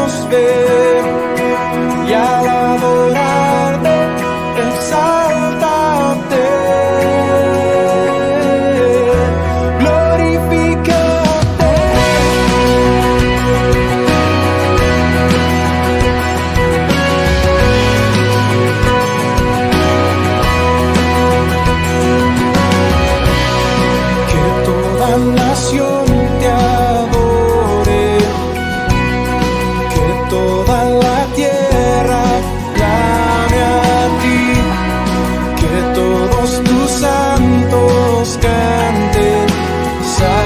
queremos ver y al adorarte, exáltate, glorifícate. Que toda nación te adore, que toda la tierra clame a ti, que todos tus santos canten, santo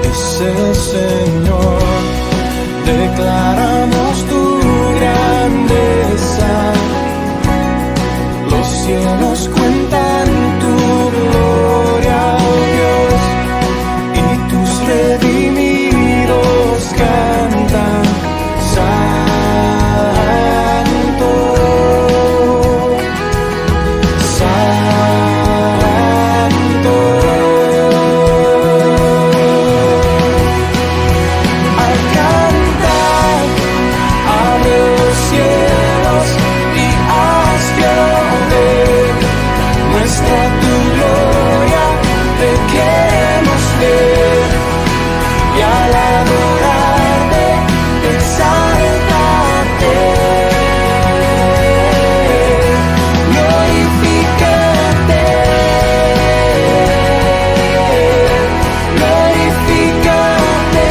es el Señor. Declaramos tu grandeza, los cielos cuentan tu gloria, oh Dios, y tus redimidos cantan, santo, santo. Al cantar, abre los cielos y haz llover, muestra tu gloria, te queremos ver, y al adorarte, exáltate, glorifícate, glorifícate.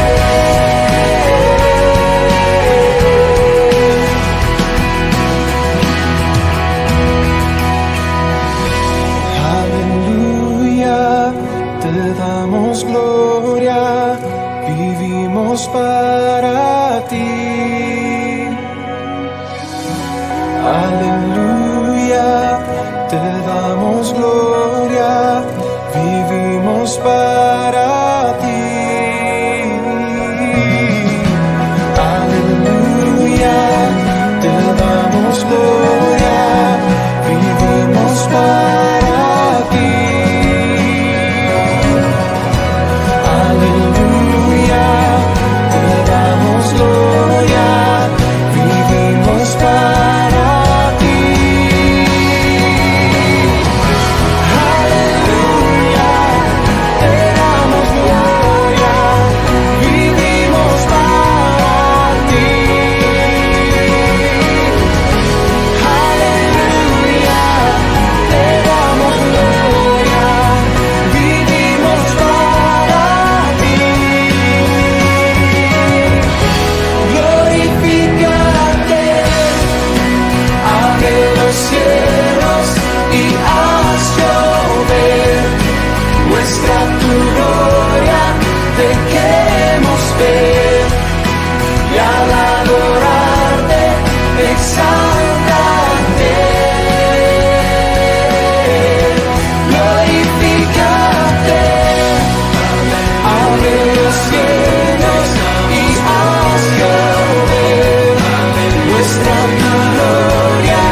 Aleluya, te damos gloria, vivimos para ti. Aleluya, te damos gloria, vivimos para ti. Aleluya, te damos gloria, vivimos para ti. Aleluya, te damos gloria, vivimos para ti. Aleluya, te damos gloria, vivimos para ti. Aleluya, te damos gloria, vivimos para ti. Glorifícate, abre los cielos y haz llover, muestra tu gloria, te queremos ver, y al adorarte, exáltate, glorifícate, abre los cielos y haz llover, muestra tu gloria,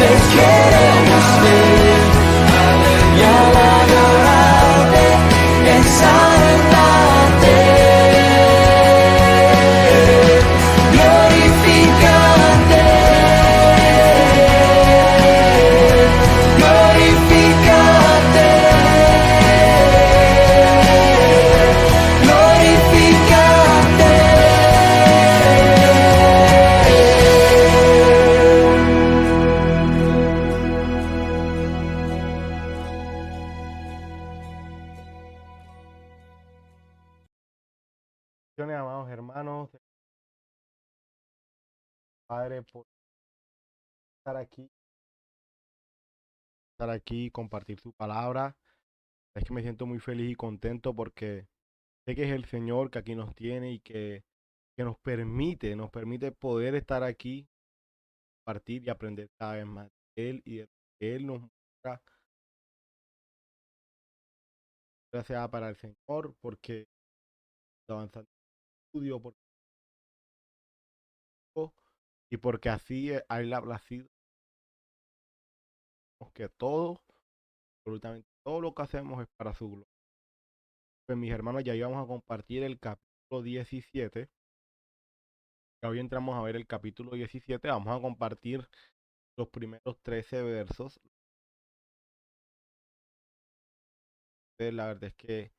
te queremos ver, y al adorarte, exáltate, glorifícate, glorifícate, Bendiciones, amados hermanos, Padre, por estar aquí, compartir su palabra. Es que me siento muy feliz y contento porque sé que es el Señor que aquí nos tiene y que nos permite poder estar aquí, compartir y aprender cada vez más de Él y de lo que Él nos muestra. Gracias para el Señor porque avanzando en el estudio y porque así a Él le ha placido que todo, absolutamente todo lo que hacemos es para su gloria. Pues mis hermanos, ya íbamos a compartir el capítulo 17. Hoy entramos a ver el capítulo 17. Vamos a compartir los primeros 13 versos. La verdad es que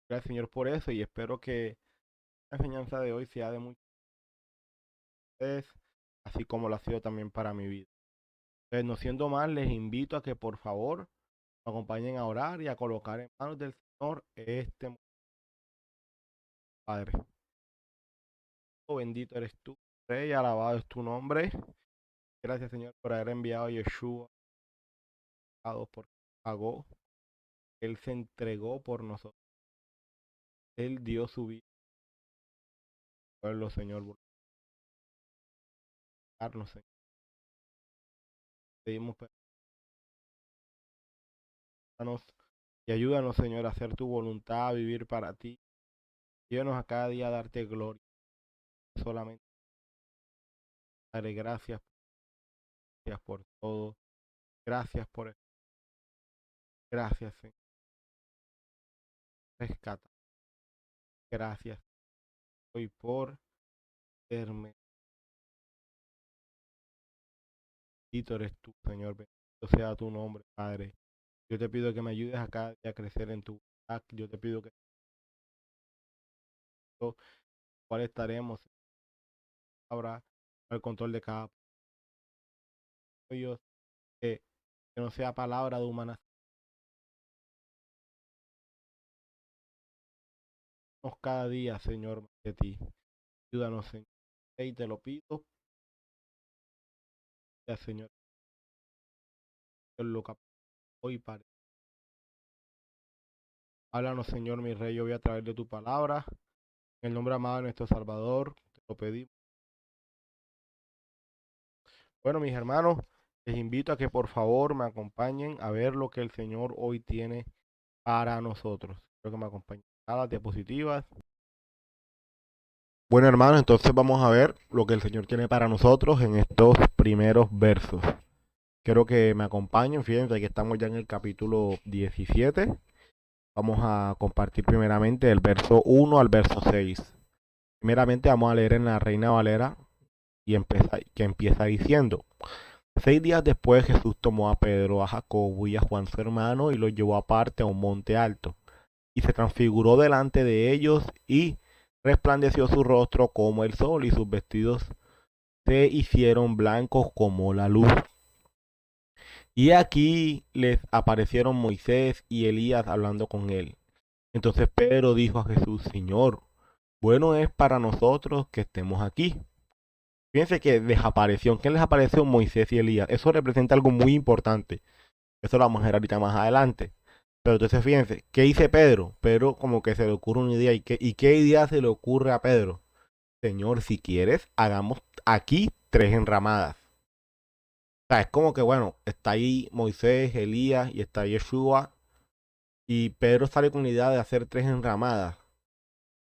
gracias Señor por eso y espero que la enseñanza de hoy sea de muchos ustedes, así como lo ha sido también para mi vida. Entonces, no siendo más, les invito a que por favor me acompañen a orar y a colocar en manos del Señor este Padre. Oh, bendito eres tú, Rey, alabado es tu nombre. Gracias Señor por haber enviado a Yeshua, porque pagó, Él se entregó por nosotros, Él dio su vida, pueblo Señor, buscarnos, Señor. Pedimos perdónanos y ayúdanos Señor a hacer tu voluntad, a vivir para ti. Ayúdanos a cada día a darte gloria. Solamente daré gracias por todo. Gracias por esto. Gracias, Señor. Rescata. Gracias hoy por verme. Bendito eres tú, Señor. Bendito sea tu nombre, Padre. Yo te pido que me ayudes a cada día a crecer en tu voluntad. Yo te pido que cuál estaremos ahora al control de cada Dios, que no sea palabra de humana. Cada día, Señor, de ti. Ayúdanos, Señor. Y te lo pido, ya, Señor. Lo capaz hoy para. Háblanos, Señor, mi Rey. Yo voy a través de tu palabra. En el nombre amado de nuestro Salvador, te lo pedimos. Bueno, mis hermanos, les invito a que por favor me acompañen a ver lo que el Señor hoy tiene para nosotros. Quiero que me acompañen a las diapositivas. Bueno, hermanos, entonces vamos a ver lo que el Señor tiene para nosotros en estos primeros versos. Quiero que me acompañen, fíjense que estamos ya en el capítulo 17. Vamos a compartir primeramente el verso 1 al verso 6. Primeramente vamos a leer en la Reina Valera y empieza diciendo: 6 días después Jesús tomó a Pedro, a Jacobo y a Juan su hermano y los llevó aparte a un monte alto. Y se transfiguró delante de ellos y resplandeció su rostro como el sol y sus vestidos se hicieron blancos como la luz. Y aquí les aparecieron Moisés y Elías hablando con él. Entonces Pedro dijo a Jesús: Señor, bueno es para nosotros que estemos aquí. Fíjense que desapareció. ¿Quién les apareció? Moisés y Elías. Eso representa algo muy importante. Eso lo vamos a ver ahorita más adelante. Pero entonces fíjense, ¿qué dice Pedro? Pedro como que se le ocurre una idea. ¿Y qué idea se le ocurre a Pedro? Señor, si quieres, hagamos aquí 3 enramadas. O sea, es como que, bueno, está ahí Moisés, Elías y está Yeshua. Y Pedro sale con la idea de hacer 3 enramadas.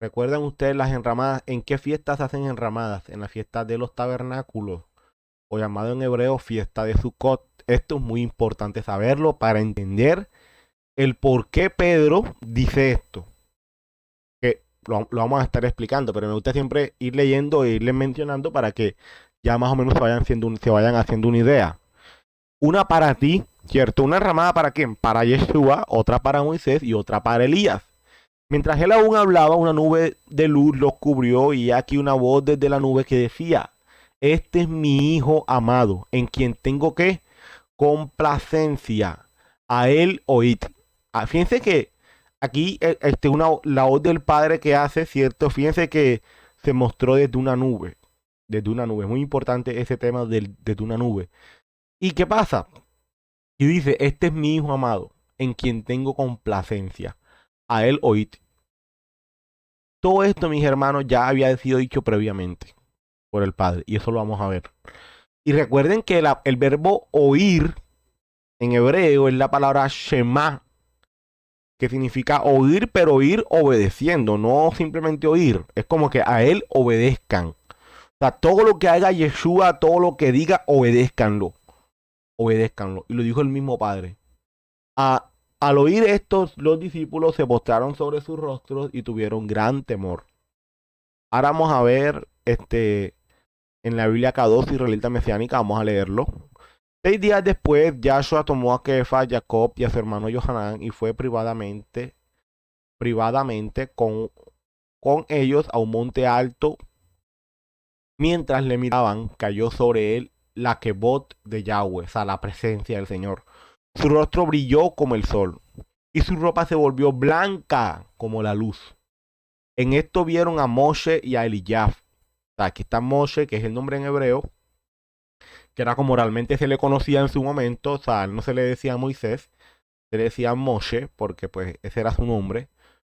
¿Recuerdan ustedes las enramadas? ¿En qué fiestas se hacen enramadas? En la fiesta de los tabernáculos, o llamado en hebreo fiesta de Sukkot. Esto es muy importante saberlo para entender el por qué Pedro dice esto. Que lo vamos a estar explicando, pero me gusta siempre ir leyendo e irles mencionando para que ya más o menos se vayan haciendo una idea. Una para ti, ¿cierto? Una enramada para quién? Para Yeshua, otra para Moisés y otra para Elías. Mientras él aún hablaba, una nube de luz los cubrió y aquí una voz desde la nube que decía: este es mi hijo amado, en quien tengo que complacencia. A él oíd. Fíjense que aquí la voz del Padre que hace, ¿cierto? Fíjense que se mostró desde una nube. Desde una nube. Es muy importante ese tema desde una nube. ¿Y qué pasa? Y dice: este es mi hijo amado, en quien tengo complacencia. A él oíd. Todo esto, mis hermanos, ya había sido dicho previamente por el Padre. Y eso lo vamos a ver. Y recuerden que el verbo oír en hebreo es la palabra shema, que significa oír, pero oír obedeciendo, no simplemente oír. Es como que a él obedezcan. O sea, todo lo que haga Yeshua, todo lo que diga, obedézcanlo. Obedézcanlo. Y lo dijo el mismo Padre. Al oír esto, los discípulos se postraron sobre sus rostros y tuvieron gran temor. Ahora vamos a ver en la Biblia K2 israelita mesiánica, vamos a leerlo. 6 días después, Yahshua tomó a Kefa, a Jacob y a su hermano Johanán y fue privadamente con ellos a un monte alto. Mientras le miraban, cayó sobre él la Kebot de Yahweh, o sea, la presencia del Señor. Su rostro brilló como el sol y su ropa se volvió blanca como la luz. En esto vieron a Moshe y a Elijah. O sea, aquí está Moshe, que es el nombre en hebreo, que era como realmente se le conocía en su momento. O sea, no se le decía Moisés, se le decía Moshe, porque pues ese era su nombre.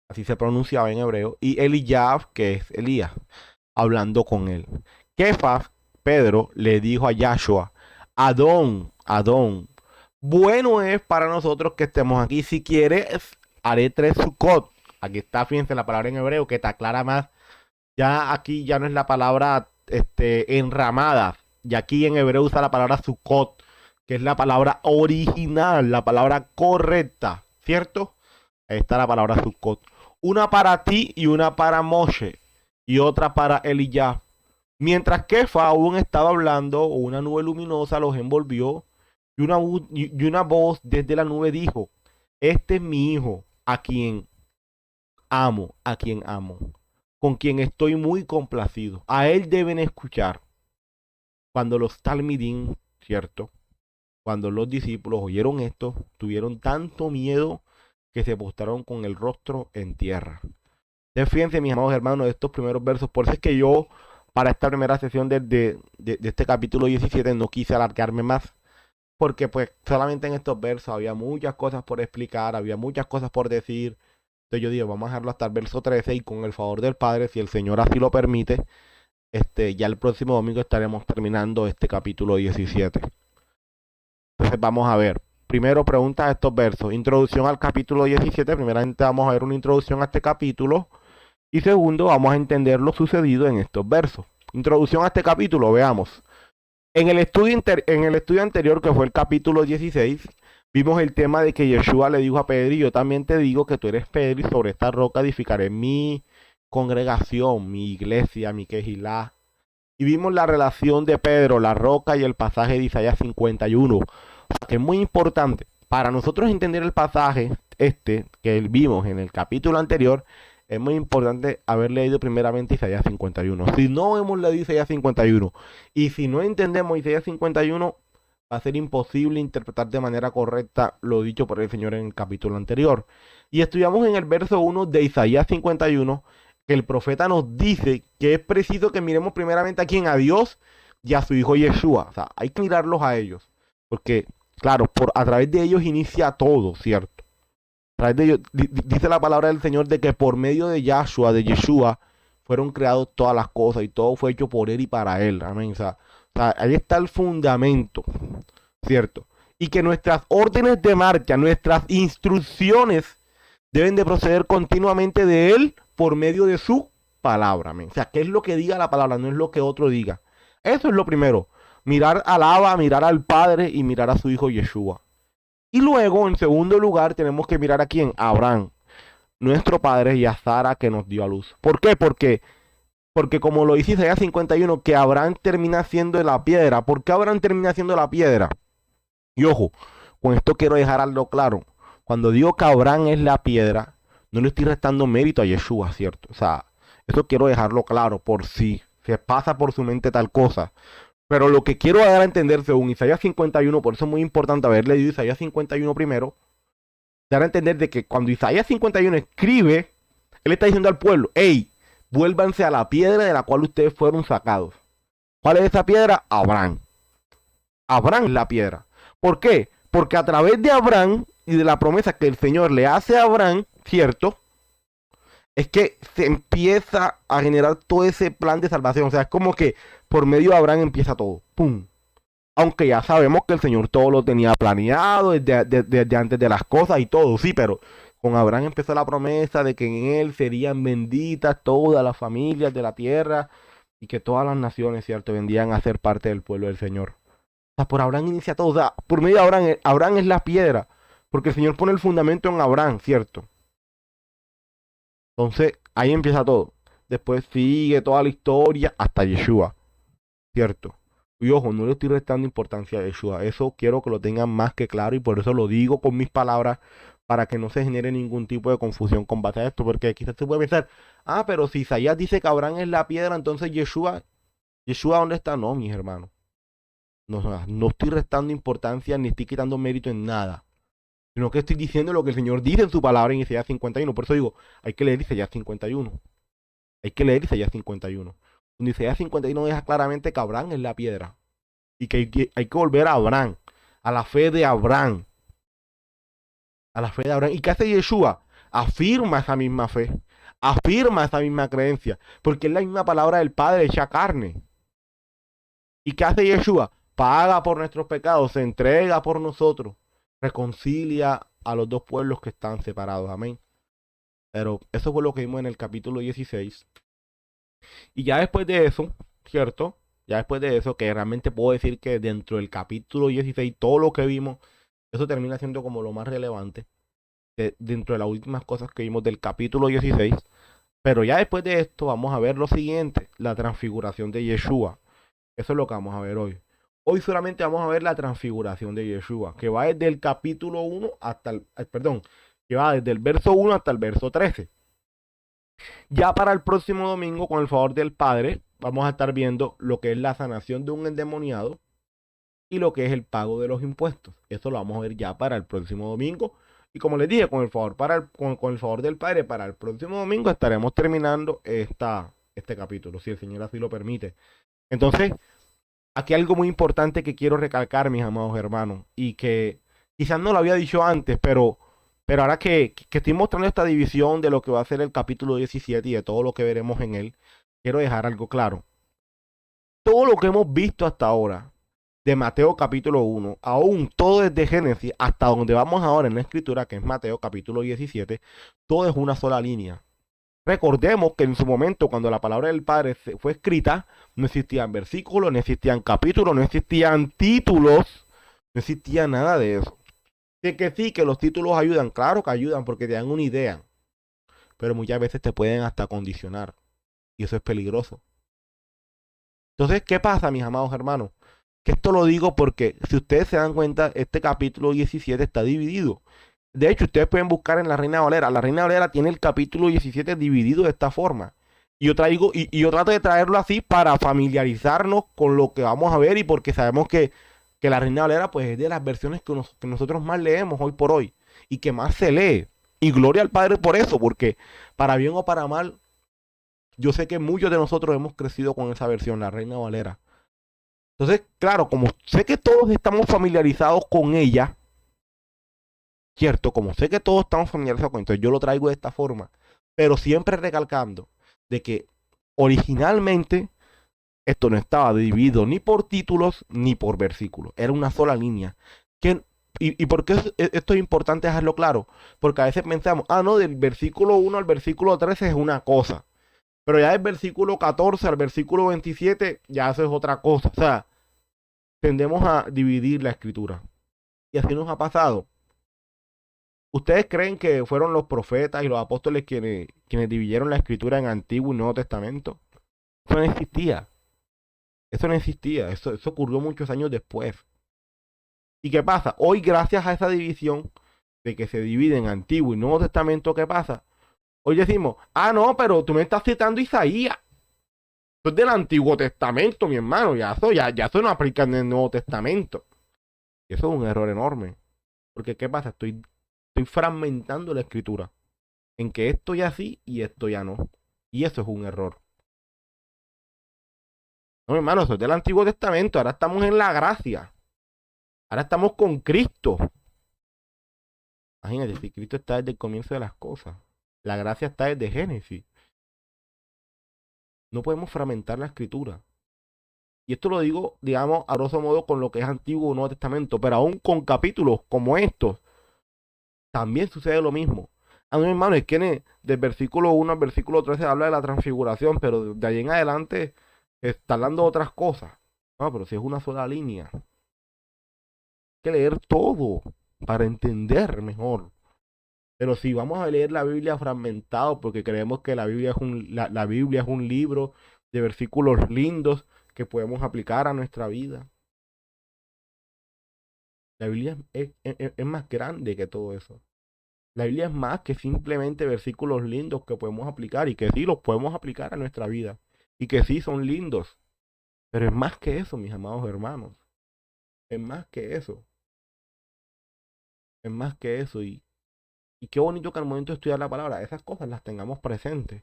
Así se pronunciaba en hebreo. Y Elijah, que es Elías, hablando con él. Kefas, Pedro, le dijo a Yahshua, Adón, Adón, bueno es para nosotros que estemos aquí. Si quieres, haré 3 Sukkot. Aquí está, fíjense la palabra en hebreo que te aclara más. Ya aquí ya no es la palabra enramada. Y aquí en hebreo usa la palabra Sukkot, que es la palabra original, la palabra correcta, ¿cierto? Ahí está la palabra Sukkot. Una para ti y una para Moshe y otra para Elijah. Mientras Kefa aún estaba hablando, una nube luminosa los envolvió y una voz desde la nube dijo, este es mi hijo, a quien amo, con quien estoy muy complacido. A él deben escuchar. Cuando los talmidim, ¿cierto? Cuando los discípulos oyeron esto, tuvieron tanto miedo que se postraron con el rostro en tierra. Entonces, fíjense, mis amados hermanos, de estos primeros versos. Por eso es que yo, para esta primera sesión de este capítulo 17, no quise alargarme más. Porque pues solamente en estos versos había muchas cosas por explicar, había muchas cosas por decir. Entonces yo digo, vamos a dejarlo hasta el verso 13 y con el favor del Padre, si el Señor así lo permite, ya el próximo domingo estaremos terminando este capítulo 17. Entonces vamos a ver. Primero, preguntas a estos versos. Introducción al capítulo 17. Primeramente vamos a ver una introducción a este capítulo. Y segundo, vamos a entender lo sucedido en estos versos. Introducción a este capítulo, veamos. En el estudio anterior, que fue el capítulo 16, vimos el tema de que Yeshua le dijo a Pedro, y yo también te digo que tú eres Pedro, y sobre esta roca edificaré mi congregación, mi iglesia, mi quejilá. Y vimos la relación de Pedro, la roca y el pasaje de Isaías 51. O sea, que es muy importante para nosotros entender el pasaje que vimos en el capítulo anterior. Es muy importante haber leído primeramente Isaías 51. Si no hemos leído Isaías 51 y si no entendemos Isaías 51, va a ser imposible interpretar de manera correcta lo dicho por el Señor en el capítulo anterior. Y estudiamos en el verso 1 de Isaías 51 que el profeta nos dice que es preciso que miremos primeramente a quién, a Dios y a su hijo Yeshua. O sea, hay que mirarlos a ellos. Porque, claro, a través de ellos inicia todo, ¿cierto? A través de ellos, dice la palabra del Señor de que por medio de Yeshua, fueron creadas todas las cosas y todo fue hecho por él y para él. Amén. O sea, ahí está el fundamento, ¿cierto? Y que nuestras órdenes de marcha, nuestras instrucciones deben de proceder continuamente de él por medio de su palabra. Amén. O sea, ¿qué es lo que diga la palabra? No es lo que otro diga. Eso es lo primero. Mirar al Abba, mirar al Padre y mirar a su hijo Yeshua. Y luego, en segundo lugar, tenemos que mirar a quién, a Abraham, nuestro padre, y a Sara que nos dio a luz. ¿Por qué? Porque como lo dice Isaías 51, que Abraham termina siendo la piedra. ¿Por qué Abraham termina siendo la piedra? Y ojo, con esto quiero dejar algo claro. Cuando digo que Abraham es la piedra, no le estoy restando mérito a Yeshua, ¿cierto? O sea, eso quiero dejarlo claro por si se pasa por su mente tal cosa. Pero lo que quiero dar a entender según Isaías 51, por eso es muy importante haber leído Isaías 51 primero, dar a entender de que cuando Isaías 51 escribe, él está diciendo al pueblo, hey, vuélvanse a la piedra de la cual ustedes fueron sacados. ¿Cuál es esa piedra? Abraham. Abraham es la piedra. ¿Por qué? Porque a través de Abraham y de la promesa que el Señor le hace a Abraham, ¿cierto? Es que se empieza a generar todo ese plan de salvación. O sea, es como que por medio de Abraham empieza todo. ¡Pum! Aunque ya sabemos que el Señor todo lo tenía planeado desde antes de las cosas y todo, sí, pero con Abraham empezó la promesa de que en él serían benditas todas las familias de la tierra y que todas las naciones, ¿cierto?, vendrían a ser parte del pueblo del Señor. O sea, por Abraham inicia todo. O sea, por medio de Abraham, Abraham es la piedra, porque el Señor pone el fundamento en Abraham, ¿cierto? Entonces, ahí empieza todo. después sigue toda la historia hasta Yeshua, ¿cierto? Y ojo, no le estoy restando importancia a Yeshua, eso quiero que lo tengan más que claro y por eso lo digo con mis palabras para que no se genere ningún tipo de confusión con base a esto, porque quizás se puede pensar, ah, pero si Isaías dice que Abraham es la piedra, entonces Yeshua ¿dónde está? No, mis hermanos, no estoy restando importancia ni estoy quitando mérito en nada, sino que estoy diciendo lo que el Señor dice en su palabra en Isaías 51. Por eso digo, hay que leer Isaías 51. Hay que leer Isaías 51. Donde Isaías 51 deja claramente que Abraham es la piedra. Y que hay que volver a Abraham, a la fe de Abraham. A la fe de Abraham. ¿Y qué hace Yeshua? Afirma esa misma fe. Afirma esa misma creencia. Porque es la misma palabra del Padre hecha carne. ¿Y qué hace Yeshua? Paga por nuestros pecados, se entrega por nosotros, reconcilia a los dos pueblos que están separados. Amén. Pero eso fue lo que vimos en el capítulo 16. Y ya después de eso, ¿cierto? Ya después de eso, que realmente puedo decir que dentro del capítulo 16, todo lo que vimos, eso termina siendo como lo más relevante dentro de las últimas cosas que vimos del capítulo 16. Pero ya después de esto, vamos a ver lo siguiente, la transfiguración de Yeshua. Eso es lo que vamos a ver hoy. Hoy solamente vamos a ver la transfiguración de Yeshua, que va desde el capítulo 1 hasta que va desde el verso 1 hasta el verso 13. Ya para el próximo domingo, con el favor del Padre, vamos a estar viendo lo que es la sanación de un endemoniado y lo que es el pago de los impuestos. Eso lo vamos a ver ya para el próximo domingo. Y como les dije, con el favor, con el favor del Padre, para el próximo domingo estaremos terminando este capítulo, si el Señor así lo permite. Entonces, aquí hay algo muy importante que quiero recalcar, mis amados hermanos, y que quizás no lo había dicho antes, pero ahora que estoy mostrando esta división de lo que va a ser el capítulo 17 y de todo lo que veremos en él, quiero dejar algo claro. Todo lo que hemos visto hasta ahora, de Mateo capítulo 1, aún todo desde Génesis hasta donde vamos ahora en la escritura, que es Mateo capítulo 17, todo es una sola línea. Recordemos que en su momento, cuando la palabra del Padre fue escrita, no existían versículos, no existían capítulos, no existían títulos, no existía nada de eso. De que sí, que los títulos ayudan, claro que ayudan porque te dan una idea, pero muchas veces te pueden hasta condicionar y eso es peligroso. Entonces, ¿qué pasa, mis amados hermanos? Que esto lo digo porque si ustedes se dan cuenta, este capítulo 17 está dividido. De hecho, ustedes pueden buscar en la Reina Valera. La Reina Valera tiene el capítulo 17 dividido de esta forma. Y yo trato de traerlo así para familiarizarnos con lo que vamos a ver y porque sabemos que la Reina Valera pues es de las versiones que nosotros más leemos hoy por hoy y que más se lee. Y gloria al Padre por eso, porque para bien o para mal, yo sé que muchos de nosotros hemos crecido con esa versión, la Reina Valera. Entonces, claro, como sé que todos estamos familiarizados con ella, cierto, como sé que todos estamos familiarizados con ella, entonces yo lo traigo de esta forma, pero siempre recalcando de que originalmente esto no estaba dividido ni por títulos ni por versículos, era una sola línea. ¿Y por qué esto es importante dejarlo claro? Porque a veces pensamos, no, del versículo 1 al versículo 13 es una cosa, pero ya del versículo 14 al versículo 27 ya eso es otra cosa. O sea, tendemos a dividir la escritura. Y así nos ha pasado. ¿Ustedes creen que fueron los profetas y los apóstoles quienes dividieron la escritura en Antiguo y Nuevo Testamento? Eso no existía. Eso no existía. Eso ocurrió muchos años después. ¿Y qué pasa? Hoy, gracias a esa división de que se divide en Antiguo y Nuevo Testamento, ¿qué pasa? Hoy decimos, no, pero tú me estás citando Isaías. Eso es del Antiguo Testamento, mi hermano. Ya eso no aplica en el Nuevo Testamento. Y eso es un error enorme. Porque ¿qué pasa? Estoy fragmentando la escritura. En que esto ya sí y esto ya no. Y eso es un error. No, mi hermano, eso es del Antiguo Testamento. Ahora estamos en la gracia. Ahora estamos con Cristo. Imagínate, si Cristo está desde el comienzo de las cosas. La gracia está desde Génesis. No podemos fragmentar la escritura. Y esto lo digo, digamos, a grosso modo con lo que es Antiguo o Nuevo Testamento. Pero aún con capítulos como estos, también sucede lo mismo. Mi hermano, es que del versículo 1 al versículo 13 habla de la transfiguración, pero de ahí en adelante está hablando de otras cosas. No, pero si es una sola línea. Hay que leer todo para entender mejor. Pero si vamos a leer la Biblia fragmentado porque creemos que la Biblia la Biblia es un libro de versículos lindos que podemos aplicar a nuestra vida, la Biblia es más grande que todo eso. La Biblia es más que simplemente versículos lindos que podemos aplicar y que sí los podemos aplicar a nuestra vida y que sí son lindos. Pero es más que eso, mis amados hermanos. Es más que eso. Es más que eso. Y qué bonito que al momento de estudiar la palabra, esas cosas las tengamos presentes.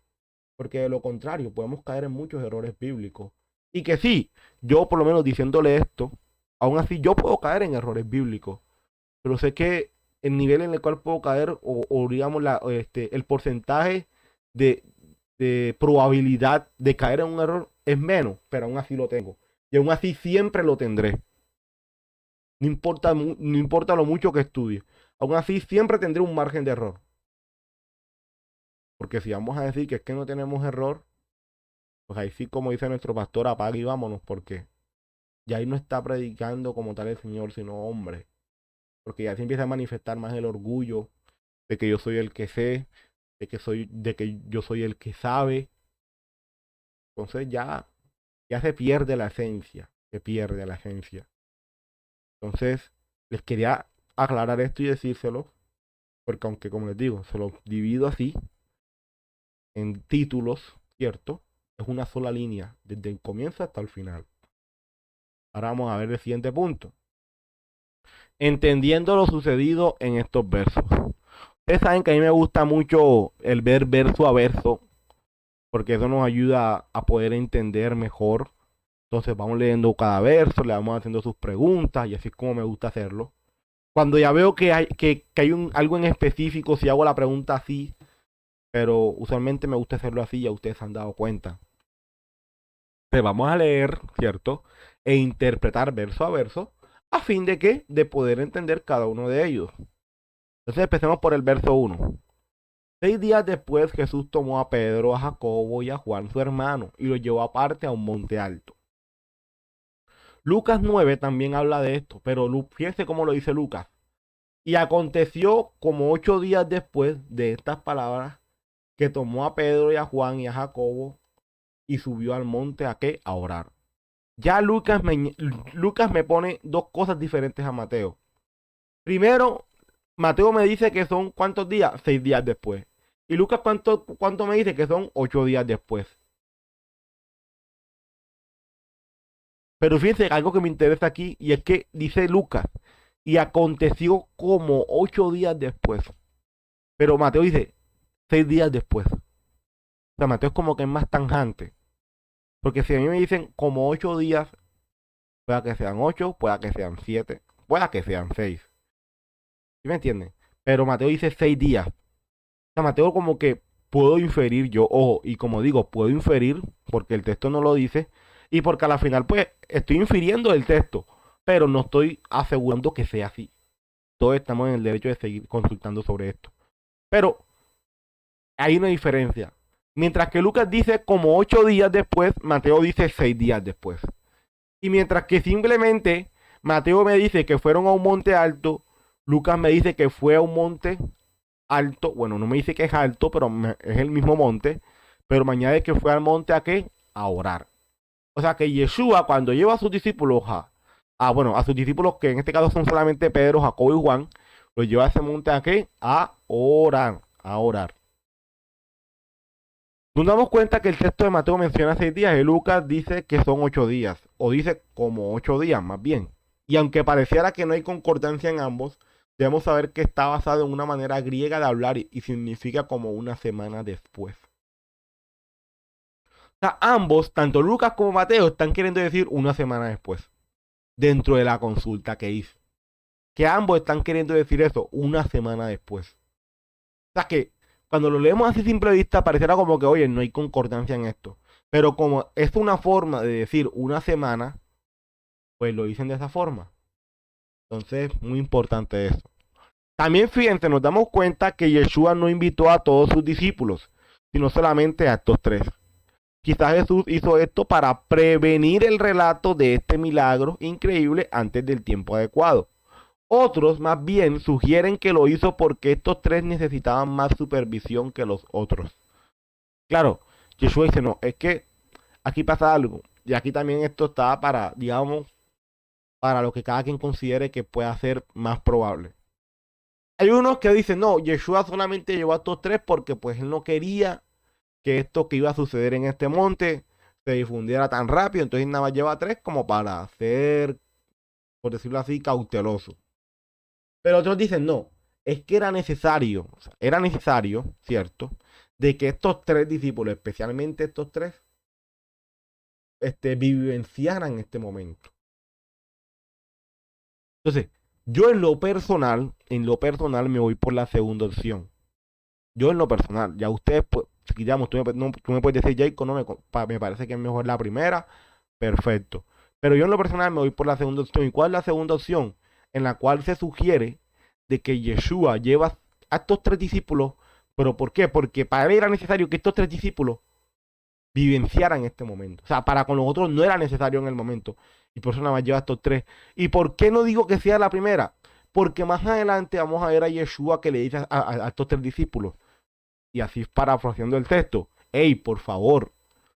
Porque de lo contrario, podemos caer en muchos errores bíblicos. Y que sí, yo por lo menos diciéndole esto, aún así yo puedo caer en errores bíblicos. Pero sé que el nivel en el cual puedo caer, o digamos, el porcentaje de, de probabilidad de caer en un error es menos, pero aún así lo tengo. Y aún así siempre lo tendré. No importa lo mucho que estudie. Aún así siempre tendré un margen de error. Porque si vamos a decir que es que no tenemos error, pues ahí sí, como dice nuestro pastor, apague y vámonos, porque ya ahí no está predicando como tal el Señor, sino hombre. Porque ya se empieza a manifestar más el orgullo de que yo soy el que sé, de que yo soy el que sabe. Entonces ya se pierde la esencia, se pierde la esencia. Entonces, les quería aclarar esto y decírselo, porque aunque como les digo, se lo divido así en títulos, ¿cierto? Es una sola línea, desde el comienzo hasta el final. Ahora vamos a ver el siguiente punto. Entendiendo lo sucedido en estos versos. Ustedes saben que a mí me gusta mucho el ver verso a verso, porque eso nos ayuda a poder entender mejor. Entonces vamos leyendo cada verso, le vamos haciendo sus preguntas y así es como me gusta hacerlo. Cuando ya veo que hay algo en específico, si hago la pregunta así, pero usualmente me gusta hacerlo así, ya ustedes se han dado cuenta. Pues vamos a leer, ¿cierto? E interpretar verso a verso, a fin de que, de poder entender cada uno de ellos. Entonces empecemos por el verso 1. 6 días después Jesús tomó a Pedro, a Jacobo y a Juan su hermano, y los llevó aparte a un monte alto. Lucas 9 también habla de esto, pero fíjense cómo lo dice Lucas. Y aconteció como 8 días después de estas palabras, que tomó a Pedro y a Juan y a Jacobo y subió al monte a qué? A orar. Ya Lucas me pone dos cosas diferentes a Mateo. Primero, Mateo me dice que son ¿cuántos días? 6 días después. Y Lucas cuánto me dice que son 8 días después. Pero fíjense algo que me interesa aquí y es que dice Lucas, y aconteció como 8 días después. Pero Mateo dice 6 días después. O sea, Mateo es como que es más tajante. Porque si a mí me dicen como 8 días, pueda que sean 8, pueda que sean 7, pueda que sean 6. ¿Sí me entienden? Pero Mateo dice 6 días. O sea, Mateo como que puedo inferir yo, ojo, y como digo, puedo inferir porque el texto no lo dice y porque a la final pues estoy infiriendo el texto, pero no estoy asegurando que sea así. Todos estamos en el derecho de seguir consultando sobre esto. Pero hay una diferencia. Mientras que Lucas dice como 8 días después, Mateo dice 6 días después. Y mientras que simplemente Mateo me dice que fueron a un monte alto, Lucas me dice que fue a un monte alto. Bueno, no me dice que es alto, pero es el mismo monte. Pero me añade que fue al monte a qué? A orar. O sea que Yeshua cuando lleva a sus discípulos a sus discípulos que en este caso son solamente Pedro, Jacobo y Juan, los lleva a ese monte a qué? A orar, a orar. Nos damos cuenta que el texto de Mateo menciona 6 días y Lucas dice que son 8 días, o dice como 8 días más bien. Y aunque pareciera que no hay concordancia en ambos, debemos saber que está basado en una manera griega de hablar y significa como una semana después. O sea, ambos, tanto Lucas como Mateo, están queriendo decir una semana después, dentro de la consulta que hice. Que ambos están queriendo decir eso, una semana después. O sea que cuando lo leemos así simple vista, pareciera como que, oye, no hay concordancia en esto. Pero como es una forma de decir una semana, pues lo dicen de esa forma. Entonces, muy importante eso. También fíjense, nos damos cuenta que Yeshua no invitó a todos sus discípulos, sino solamente a estos 3. Quizás Jesús hizo esto para prevenir el relato de este milagro increíble antes del tiempo adecuado. Otros más bien sugieren que lo hizo porque estos tres necesitaban más supervisión que los otros. Claro, Yeshua dice, no, es que aquí pasa algo. Y aquí también esto está para, digamos, para lo que cada quien considere que pueda ser más probable. Hay unos que dicen, no, Yeshua solamente llevó a estos tres porque pues él no quería que esto que iba a suceder en este monte se difundiera tan rápido, entonces nada más lleva a tres como para ser, por decirlo así, cauteloso. Pero otros dicen, no, es que era necesario, o sea, era necesario, ¿cierto? De que estos tres discípulos, especialmente estos tres, vivenciaran este momento. Entonces, yo en lo personal me voy por la segunda opción. Yo en lo personal, ya ustedes, pues, digamos, tú me puedes decir, Jacob, no, me parece que es mejor la primera, perfecto. Pero yo en lo personal me voy por la segunda opción. ¿Y cuál es la segunda opción? En la cual se sugiere de que Yeshua lleva a estos tres discípulos, ¿pero por qué? Porque para él era necesario que estos tres discípulos vivenciaran este momento. O sea, para con los otros no era necesario en el momento. Y por eso nada más lleva a estos tres. ¿Y por qué no digo que sea la primera? Porque más adelante vamos a ver a Yeshua que le dice a estos tres discípulos, y así parafraseando el texto, hey, por favor,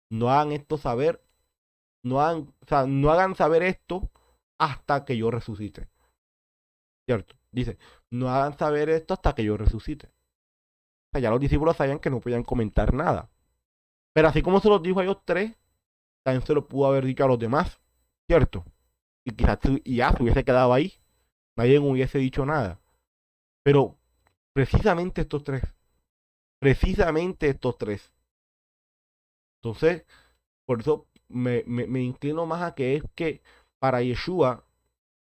no hagan esto saber, no hagan, o sea, no hagan saber esto hasta que yo resucite. ¿Cierto? Dice, no hagan saber esto hasta que yo resucite. O sea, ya los discípulos sabían que no podían comentar nada. Pero así como se los dijo a ellos tres, también se lo pudo haber dicho a los demás. ¿Cierto? Y quizás y ya se hubiese quedado ahí. Nadie hubiese dicho nada. Pero precisamente estos tres. Precisamente estos tres. Entonces, por eso me inclino más a que es que para Yeshua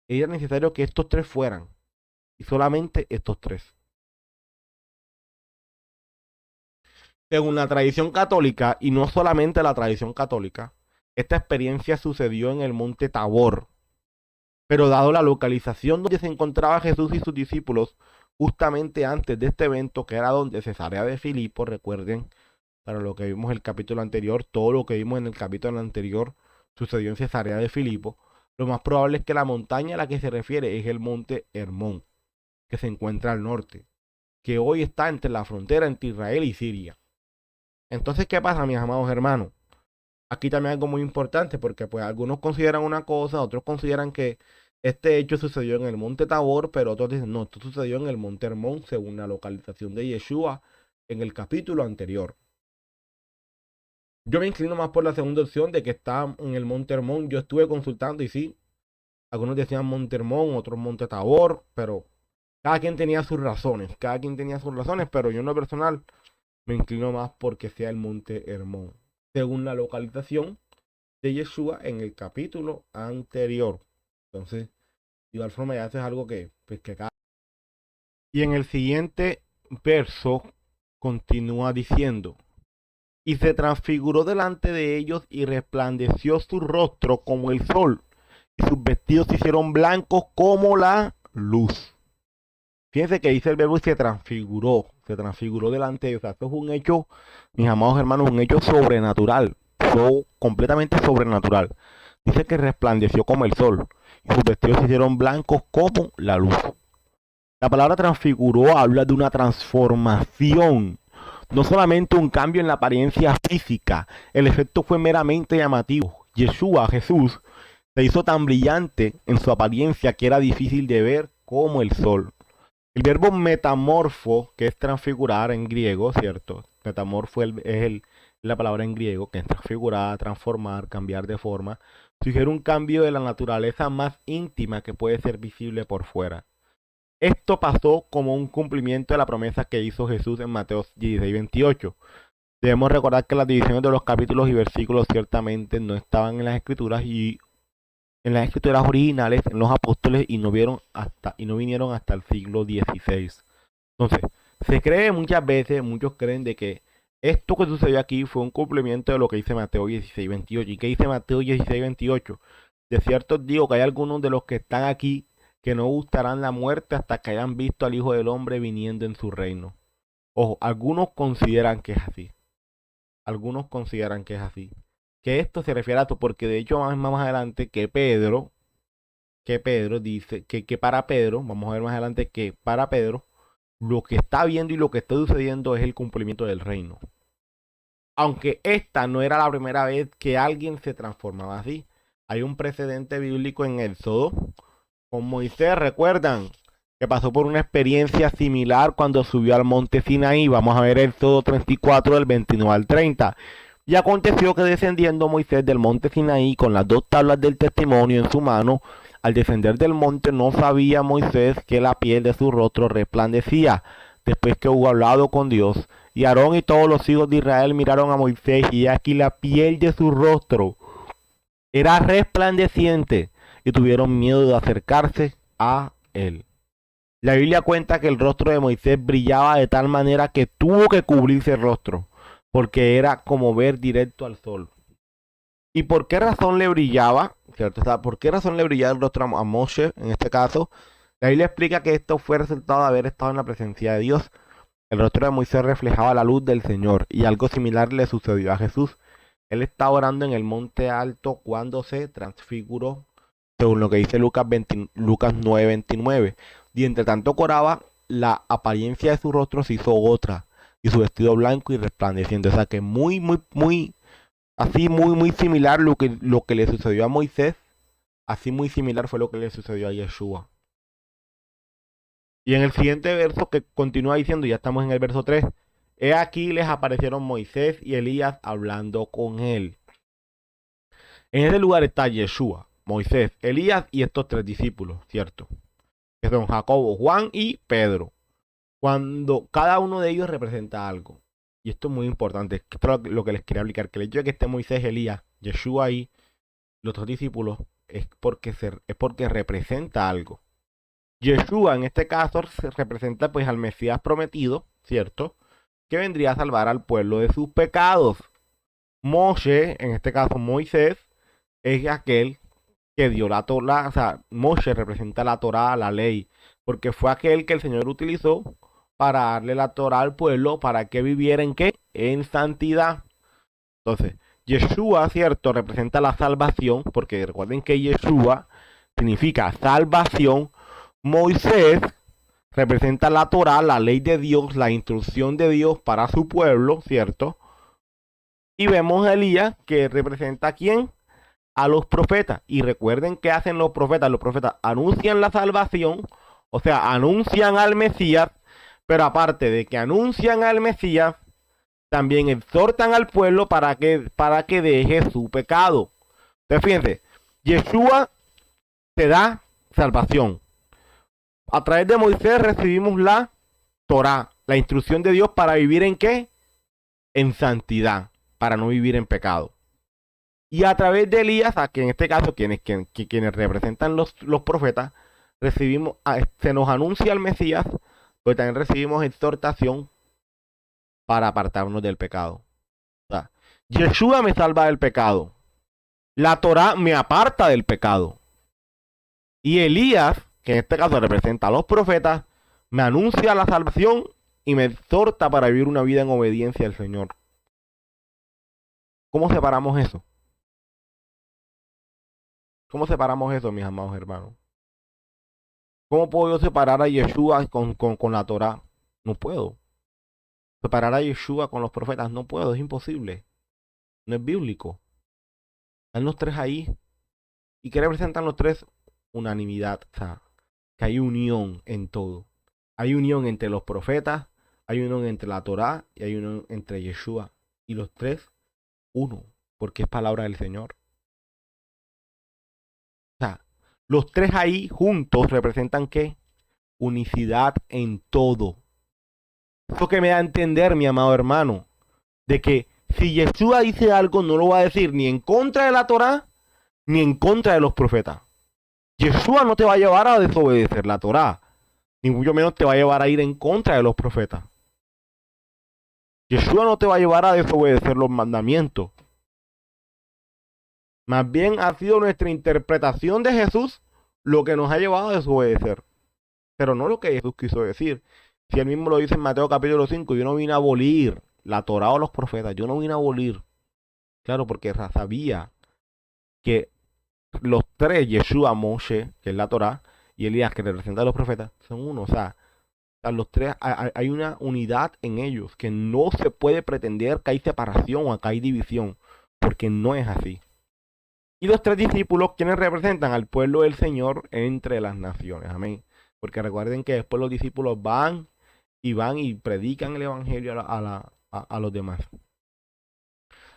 era necesario que estos tres fueran. Y solamente estos tres. Según la tradición católica, y no solamente la tradición católica, esta experiencia sucedió en el monte Tabor. Pero dado la localización donde se encontraba Jesús y sus discípulos, justamente antes de este evento, que era donde Cesarea de Filipo, recuerden, para lo que vimos en el capítulo anterior, todo lo que vimos en el capítulo anterior sucedió en Cesarea de Filipo, lo más probable es que la montaña a la que se refiere es el monte Hermón, que se encuentra al norte, que hoy está entre la frontera entre Israel y Siria. Entonces, ¿qué pasa, mis amados hermanos? Aquí también algo muy importante, porque pues algunos consideran una cosa, otros consideran que este hecho sucedió en el monte Tabor, pero otros dicen, no, esto sucedió en el monte Hermón, según la localización de Yeshua en el capítulo anterior. Yo me inclino más por la segunda opción de que está en el monte Hermón. Yo estuve consultando y sí, algunos decían monte Hermón, otros monte Tabor, pero cada quien tenía sus razones, pero yo en lo personal me inclino más porque sea el monte Hermón, según la localización de Yeshua en el capítulo anterior. Entonces, de igual forma ya eso es algo que, pues, que acá. Y en el siguiente verso continúa diciendo, y se transfiguró delante de ellos y resplandeció su rostro como el sol, y sus vestidos se hicieron blancos como la luz. Fíjense que dice el verbo y se transfiguró delante de ellos. O sea, esto es un hecho, mis amados hermanos, un hecho sobrenatural, completamente sobrenatural. Dice que resplandeció como el sol, y sus vestidos se hicieron blancos como la luz. La palabra transfiguró habla de una transformación, no solamente un cambio en la apariencia física. El efecto fue meramente llamativo. Yeshua, Jesús, se hizo tan brillante en su apariencia que era difícil de ver como el sol. El verbo metamorfo, que es transfigurar en griego, ¿cierto? Metamorfo la palabra en griego, que es transfigurar, transformar, cambiar de forma. Sugiere un cambio de la naturaleza más íntima que puede ser visible por fuera. Esto pasó como un cumplimiento de la promesa que hizo Jesús en Mateo 16:28. Debemos recordar que las divisiones de los capítulos y versículos ciertamente no estaban en las escrituras y en las escrituras originales, en los apóstoles, y no vinieron hasta el siglo XVI. Entonces, se cree muchas veces, muchos creen de que esto que sucedió aquí fue un cumplimiento de lo que dice Mateo 16:28. ¿Y qué dice Mateo 16:28? De cierto os digo que hay algunos de los que están aquí que no gustarán la muerte hasta que hayan visto al Hijo del Hombre viniendo en su reino. Ojo, algunos consideran que es así. Algunos consideran que es así. Que esto se refiere a esto, porque de hecho más adelante que Pedro que Pedro dice que para Pedro, vamos a ver más adelante que para Pedro, lo que está viendo y lo que está sucediendo es el cumplimiento del reino. Aunque esta no era la primera vez que alguien se transformaba así. Hay un precedente bíblico en Éxodo con Moisés, recuerdan, que pasó por una experiencia similar cuando subió al monte Sinaí. Vamos a ver Éxodo 34 del 29 al 30. Y aconteció que descendiendo Moisés del monte Sinaí con las 2 tablas del testimonio en su mano, al descender del monte no sabía Moisés que la piel de su rostro resplandecía después que hubo hablado con Dios. Y Aarón y todos los hijos de Israel miraron a Moisés y aquí la piel de su rostro era resplandeciente y tuvieron miedo de acercarse a él. La Biblia cuenta que el rostro de Moisés brillaba de tal manera que tuvo que cubrirse el rostro, porque era como ver directo al sol. ¿Y por qué razón le brillaba? ¿Cierto? O sea, ¿por qué razón le brillaba el rostro a Moshe en este caso? La Biblia explica que esto fue resultado de haber estado en la presencia de Dios. El rostro de Moisés reflejaba la luz del Señor y algo similar le sucedió a Jesús. Él estaba orando en el monte alto cuando se transfiguró, según lo que dice Lucas 9:29. Y entre tanto que oraba, la apariencia de su rostro se hizo otra y su vestido blanco y resplandeciente. O sea que muy similar lo que le sucedió a Moisés, así muy similar fue lo que le sucedió a Yeshua. Y en el siguiente verso que continúa diciendo, ya estamos en el verso 3, he aquí les aparecieron Moisés y Elías hablando con él. En ese lugar está Yeshua, Moisés, Elías y estos 3 discípulos, ¿cierto? Que son Jacobo, Juan y Pedro. Cuando cada uno de ellos representa algo. Y esto es muy importante. Esto es lo que les quería explicar. Que el hecho de que esté Moisés, Elías, Yeshua y los 2 discípulos es porque representa algo. Yeshua en este caso se representa pues al Mesías prometido, ¿cierto? Que vendría a salvar al pueblo de sus pecados. Moshe, en este caso Moisés, es aquel que dio la Torá. O sea, Moshe representa la Torá, la ley, porque fue aquel que el Señor utilizó para darle la Torá al pueblo para que viviera en qué? En santidad. Entonces, Yeshua, ¿cierto? Representa la salvación, porque recuerden que Yeshua significa salvación. Moisés representa la Torá, la ley de Dios, la instrucción de Dios para su pueblo, ¿cierto? Y vemos a Elías que representa a quién? A los profetas. Y recuerden que hacen los profetas. Los profetas anuncian la salvación, o sea, anuncian al Mesías, pero aparte de que anuncian al Mesías, también exhortan al pueblo para que deje su pecado. Entonces, fíjense, Yeshua te da salvación. A través de Moisés recibimos la Torá, la instrucción de Dios para vivir en qué? En santidad, para no vivir en pecado. Y a través de Elías, que en este caso quienes representan los profetas, recibimos, se nos anuncia el Mesías, pero también recibimos exhortación para apartarnos del pecado. O sea, Yeshua me salva del pecado. La Torá me aparta del pecado. Y Elías, que en este caso representa a los profetas, me anuncia la salvación y me exhorta para vivir una vida en obediencia al Señor. ¿Cómo separamos eso? ¿Cómo separamos eso, mis amados hermanos? ¿Cómo puedo yo separar a Yeshua con la Torá? No puedo. Separar a Yeshua con los profetas, no puedo, es imposible. No es bíblico. Están los 3 ahí. ¿Y qué representan los 3? Unanimidad. O sea, que hay unión en todo. Hay unión entre los profetas, hay unión entre la Torá y hay unión entre Yeshua. Y los 3, uno, porque es palabra del Señor. O sea, los 3 ahí juntos representan ¿qué? Unicidad en todo. Eso que me da a entender, mi amado hermano, de que si Yeshua dice algo, no lo va a decir ni en contra de la Torá, ni en contra de los profetas. Yeshua no te va a llevar a desobedecer la Torá, ni mucho menos te va a llevar a ir en contra de los profetas. Yeshua no te va a llevar a desobedecer los mandamientos. Más bien ha sido nuestra interpretación de Jesús lo que nos ha llevado a desobedecer. Pero no lo que Jesús quiso decir. Si él mismo lo dice en Mateo capítulo 5, yo no vine a abolir la Torá o los profetas, yo no vine a abolir. Claro, porque sabía que los tres, Yeshua, Moshe, que es la Torá, y Elías, que representa a los profetas, son uno. O sea, los tres, hay una unidad en ellos, que no se puede pretender que hay separación o que hay división, porque no es así. Y los tres discípulos, quienes representan al pueblo del Señor entre las naciones. Amén. Porque recuerden que después los discípulos van y predican el evangelio a los demás.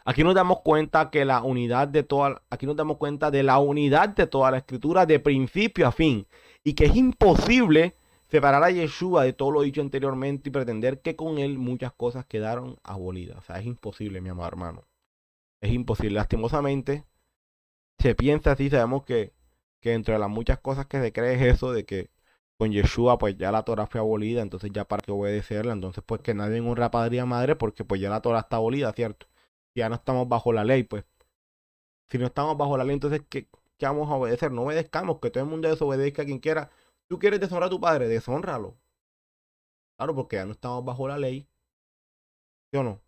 Aquí nos damos cuenta que la unidad de toda, aquí nos damos cuenta de la unidad de toda la escritura de principio a fin. Y que es imposible separar a Yeshua de todo lo dicho anteriormente y pretender que con él muchas cosas quedaron abolidas. O sea, es imposible, mi amado hermano. Es imposible. Lastimosamente, se piensa así, sabemos que entre las muchas cosas que se cree es eso de que con Yeshua pues ya la Torah fue abolida, entonces ya para qué obedecerla, entonces pues que nadie honra a padre y a madre porque pues ya la Torah está abolida, ¿cierto? Ya no estamos bajo la ley, pues. Si no estamos bajo la ley, entonces ¿qué vamos a obedecer? No obedezcamos, que todo el mundo desobedezca a quien quiera. Tú quieres deshonrar a tu padre, deshónralo. Claro, porque ya no estamos bajo la ley, ¿sí o no?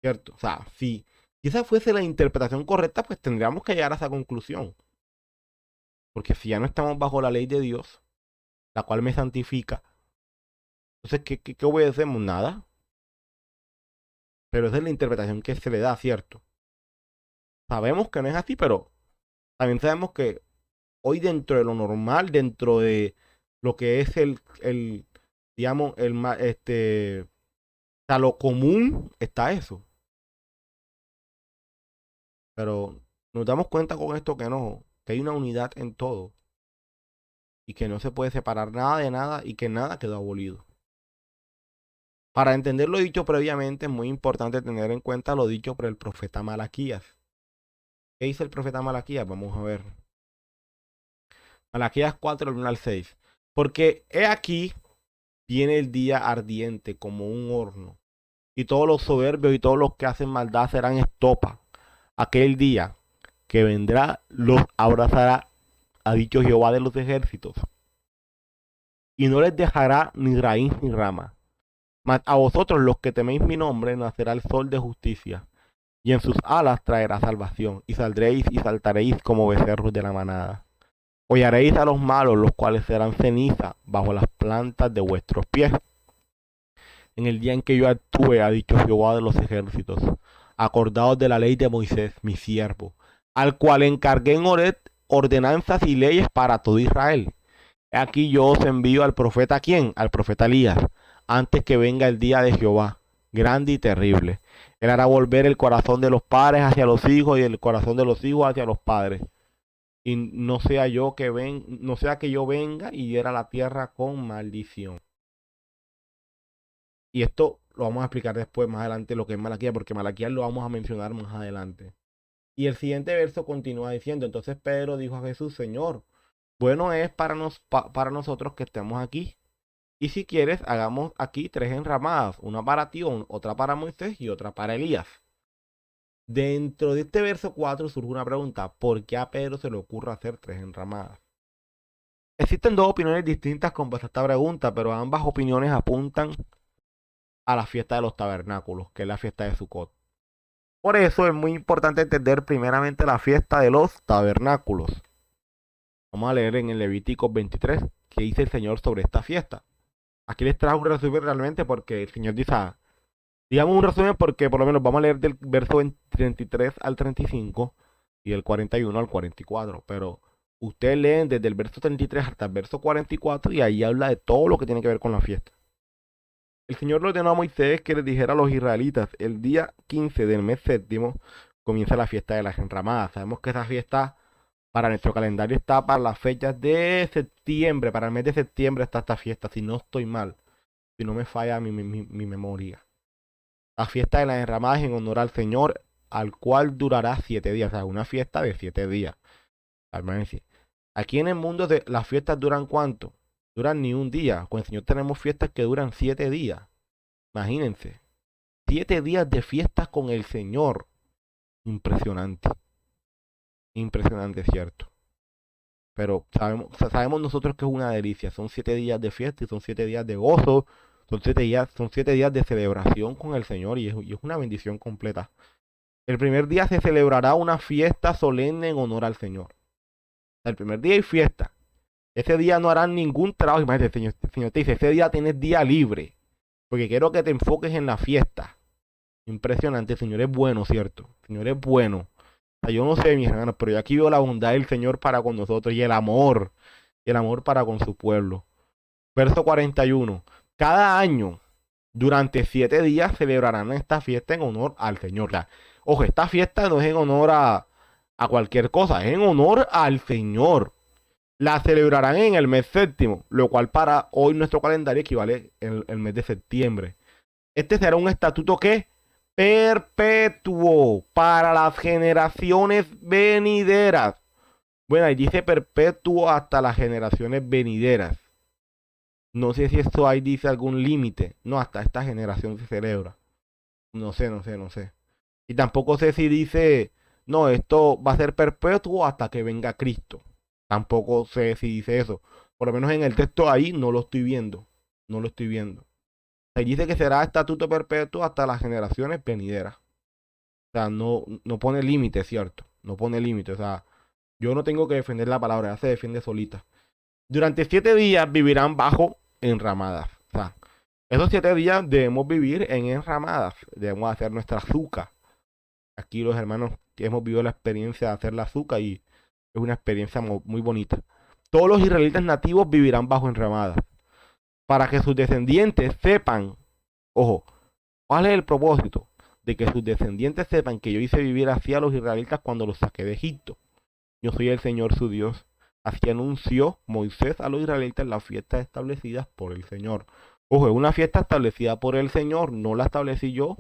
¿Cierto? O sea, si esa fuese la interpretación correcta, pues tendríamos que llegar a esa conclusión. Porque si ya no estamos bajo la ley de Dios, la cual me santifica, entonces ¿qué obedecemos? Nada. Pero esa es la interpretación que se le da, ¿cierto? Sabemos que no es así, pero también sabemos que hoy dentro de lo normal, dentro de lo que es digamos, o sea, lo común está eso. Pero nos damos cuenta con esto que no, que hay una unidad en todo y que no se puede separar nada de nada y que nada quedó abolido. Para entender lo dicho previamente es muy importante tener en cuenta lo dicho por el profeta Malaquías. ¿Qué dice el profeta Malaquías? Vamos a ver. Malaquías 4, el 1 al 6. Porque he aquí viene el día ardiente como un horno, y todos los soberbios y todos los que hacen maldad serán estopa. Aquel día que vendrá los abrazará, ha dicho Jehová de los ejércitos, y no les dejará ni raíz ni rama. Mas a vosotros los que teméis mi nombre nacerá el sol de justicia, y en sus alas traerá salvación, y saldréis y saltaréis como becerros de la manada. Hollaréis a los malos, los cuales serán ceniza bajo las plantas de vuestros pies. En el día en que yo actúe, ha dicho Jehová de los ejércitos, acordaos de la ley de Moisés, mi siervo, al cual encargué en Horeb ordenanzas y leyes para todo Israel. Aquí yo os envío al profeta, ¿quién? Al profeta Elías, antes que venga el día de Jehová, grande y terrible. Él hará volver el corazón de los padres hacia los hijos y el corazón de los hijos hacia los padres. Y no sea no sea que yo venga y hiera la tierra con maldición. Y esto lo vamos a explicar después, más adelante, lo que es Malaquías, porque Malaquías lo vamos a mencionar más adelante. Y el siguiente verso continúa diciendo, entonces Pedro dijo a Jesús, Señor, bueno es para nosotros que estemos aquí. Y si quieres, hagamos aquí 3 enramadas, una para ti, otra para Moisés y otra para Elías. Dentro de este verso 4 surge una pregunta, ¿por qué a Pedro se le ocurre hacer 3 enramadas? Existen dos opiniones distintas con respecto a esta pregunta, pero ambas opiniones apuntan a la fiesta de los tabernáculos, que es la fiesta de Sucot. Por eso es muy importante entender primeramente la fiesta de los tabernáculos. Vamos a leer en el Levítico 23 qué dice el Señor sobre esta fiesta. Aquí les traigo un resumen realmente porque el Señor dice, digamos un resumen porque por lo menos vamos a leer del verso 33 al 35 y del 41 al 44, pero ustedes leen desde el verso 33 hasta el verso 44 y ahí habla de todo lo que tiene que ver con la fiesta. El Señor le ordenó a Moisés que les dijera a los israelitas, el día 15 del mes séptimo comienza la fiesta de las enramadas. Sabemos que esa fiesta para nuestro calendario está para las fechas de septiembre, para el mes de septiembre está esta fiesta, si no estoy mal, si no me falla mi memoria. La fiesta de las enramadas en honor al Señor, al cual durará 7 días, o sea, una fiesta de 7 días. Aquí en el mundo las fiestas duran ¿cuánto? Duran ni un día. Con el Señor tenemos fiestas que duran 7 días. Imagínense. 7 días de fiestas con el Señor. Impresionante. Impresionante, ¿cierto? Pero sabemos nosotros que es una delicia. Son 7 días de fiesta y son 7 días de gozo. Son 7 días de celebración con el Señor y es una bendición completa. El primer día se celebrará una fiesta solemne en honor al Señor. El primer día hay fiesta. Ese día no harán ningún trabajo. Imagínate, el Señor te dice, ese día tienes día libre. Porque quiero que te enfoques en la fiesta. Impresionante, el Señor es bueno, ¿cierto? El Señor es bueno. O sea, yo no sé, mis hermanos, pero yo aquí veo la bondad del Señor para con nosotros y el amor para con su pueblo. Verso 41. Cada año, durante 7 días, celebrarán esta fiesta en honor al Señor. O sea, ojo, esta fiesta no es en honor a cualquier cosa, es en honor al Señor. La celebrarán en el mes séptimo, lo cual para hoy nuestro calendario equivale el mes de septiembre. Este será un estatuto que perpetuo para las generaciones venideras. Bueno, ahí dice perpetuo hasta las generaciones venideras. No sé si esto ahí dice algún límite. No, hasta esta generación se celebra. No sé, no sé, no sé. Y tampoco sé si dice, no, esto va a ser perpetuo hasta que venga Cristo. Tampoco sé si dice eso. Por lo menos en el texto ahí no lo estoy viendo. No lo estoy viendo. Ahí dice que será estatuto perpetuo hasta las generaciones venideras. O sea, no pone límite, ¿cierto? No pone límite. O sea, yo no tengo que defender la palabra, ya se defiende solita. Durante 7 días vivirán bajo enramadas. O sea, esos 7 días debemos vivir en enramadas. Debemos hacer nuestra azúcar. Aquí los hermanos que hemos vivido la experiencia de hacer la azúcar y es una experiencia muy bonita. Todos los israelitas nativos vivirán bajo enramadas. Para que sus descendientes sepan, ojo, ¿cuál es el propósito? De que sus descendientes sepan que yo hice vivir así a los israelitas cuando los saqué de Egipto. Yo soy el Señor su Dios. Así anunció Moisés a los israelitas las fiestas establecidas por el Señor. Ojo, es una fiesta establecida por el Señor, no la establecí yo,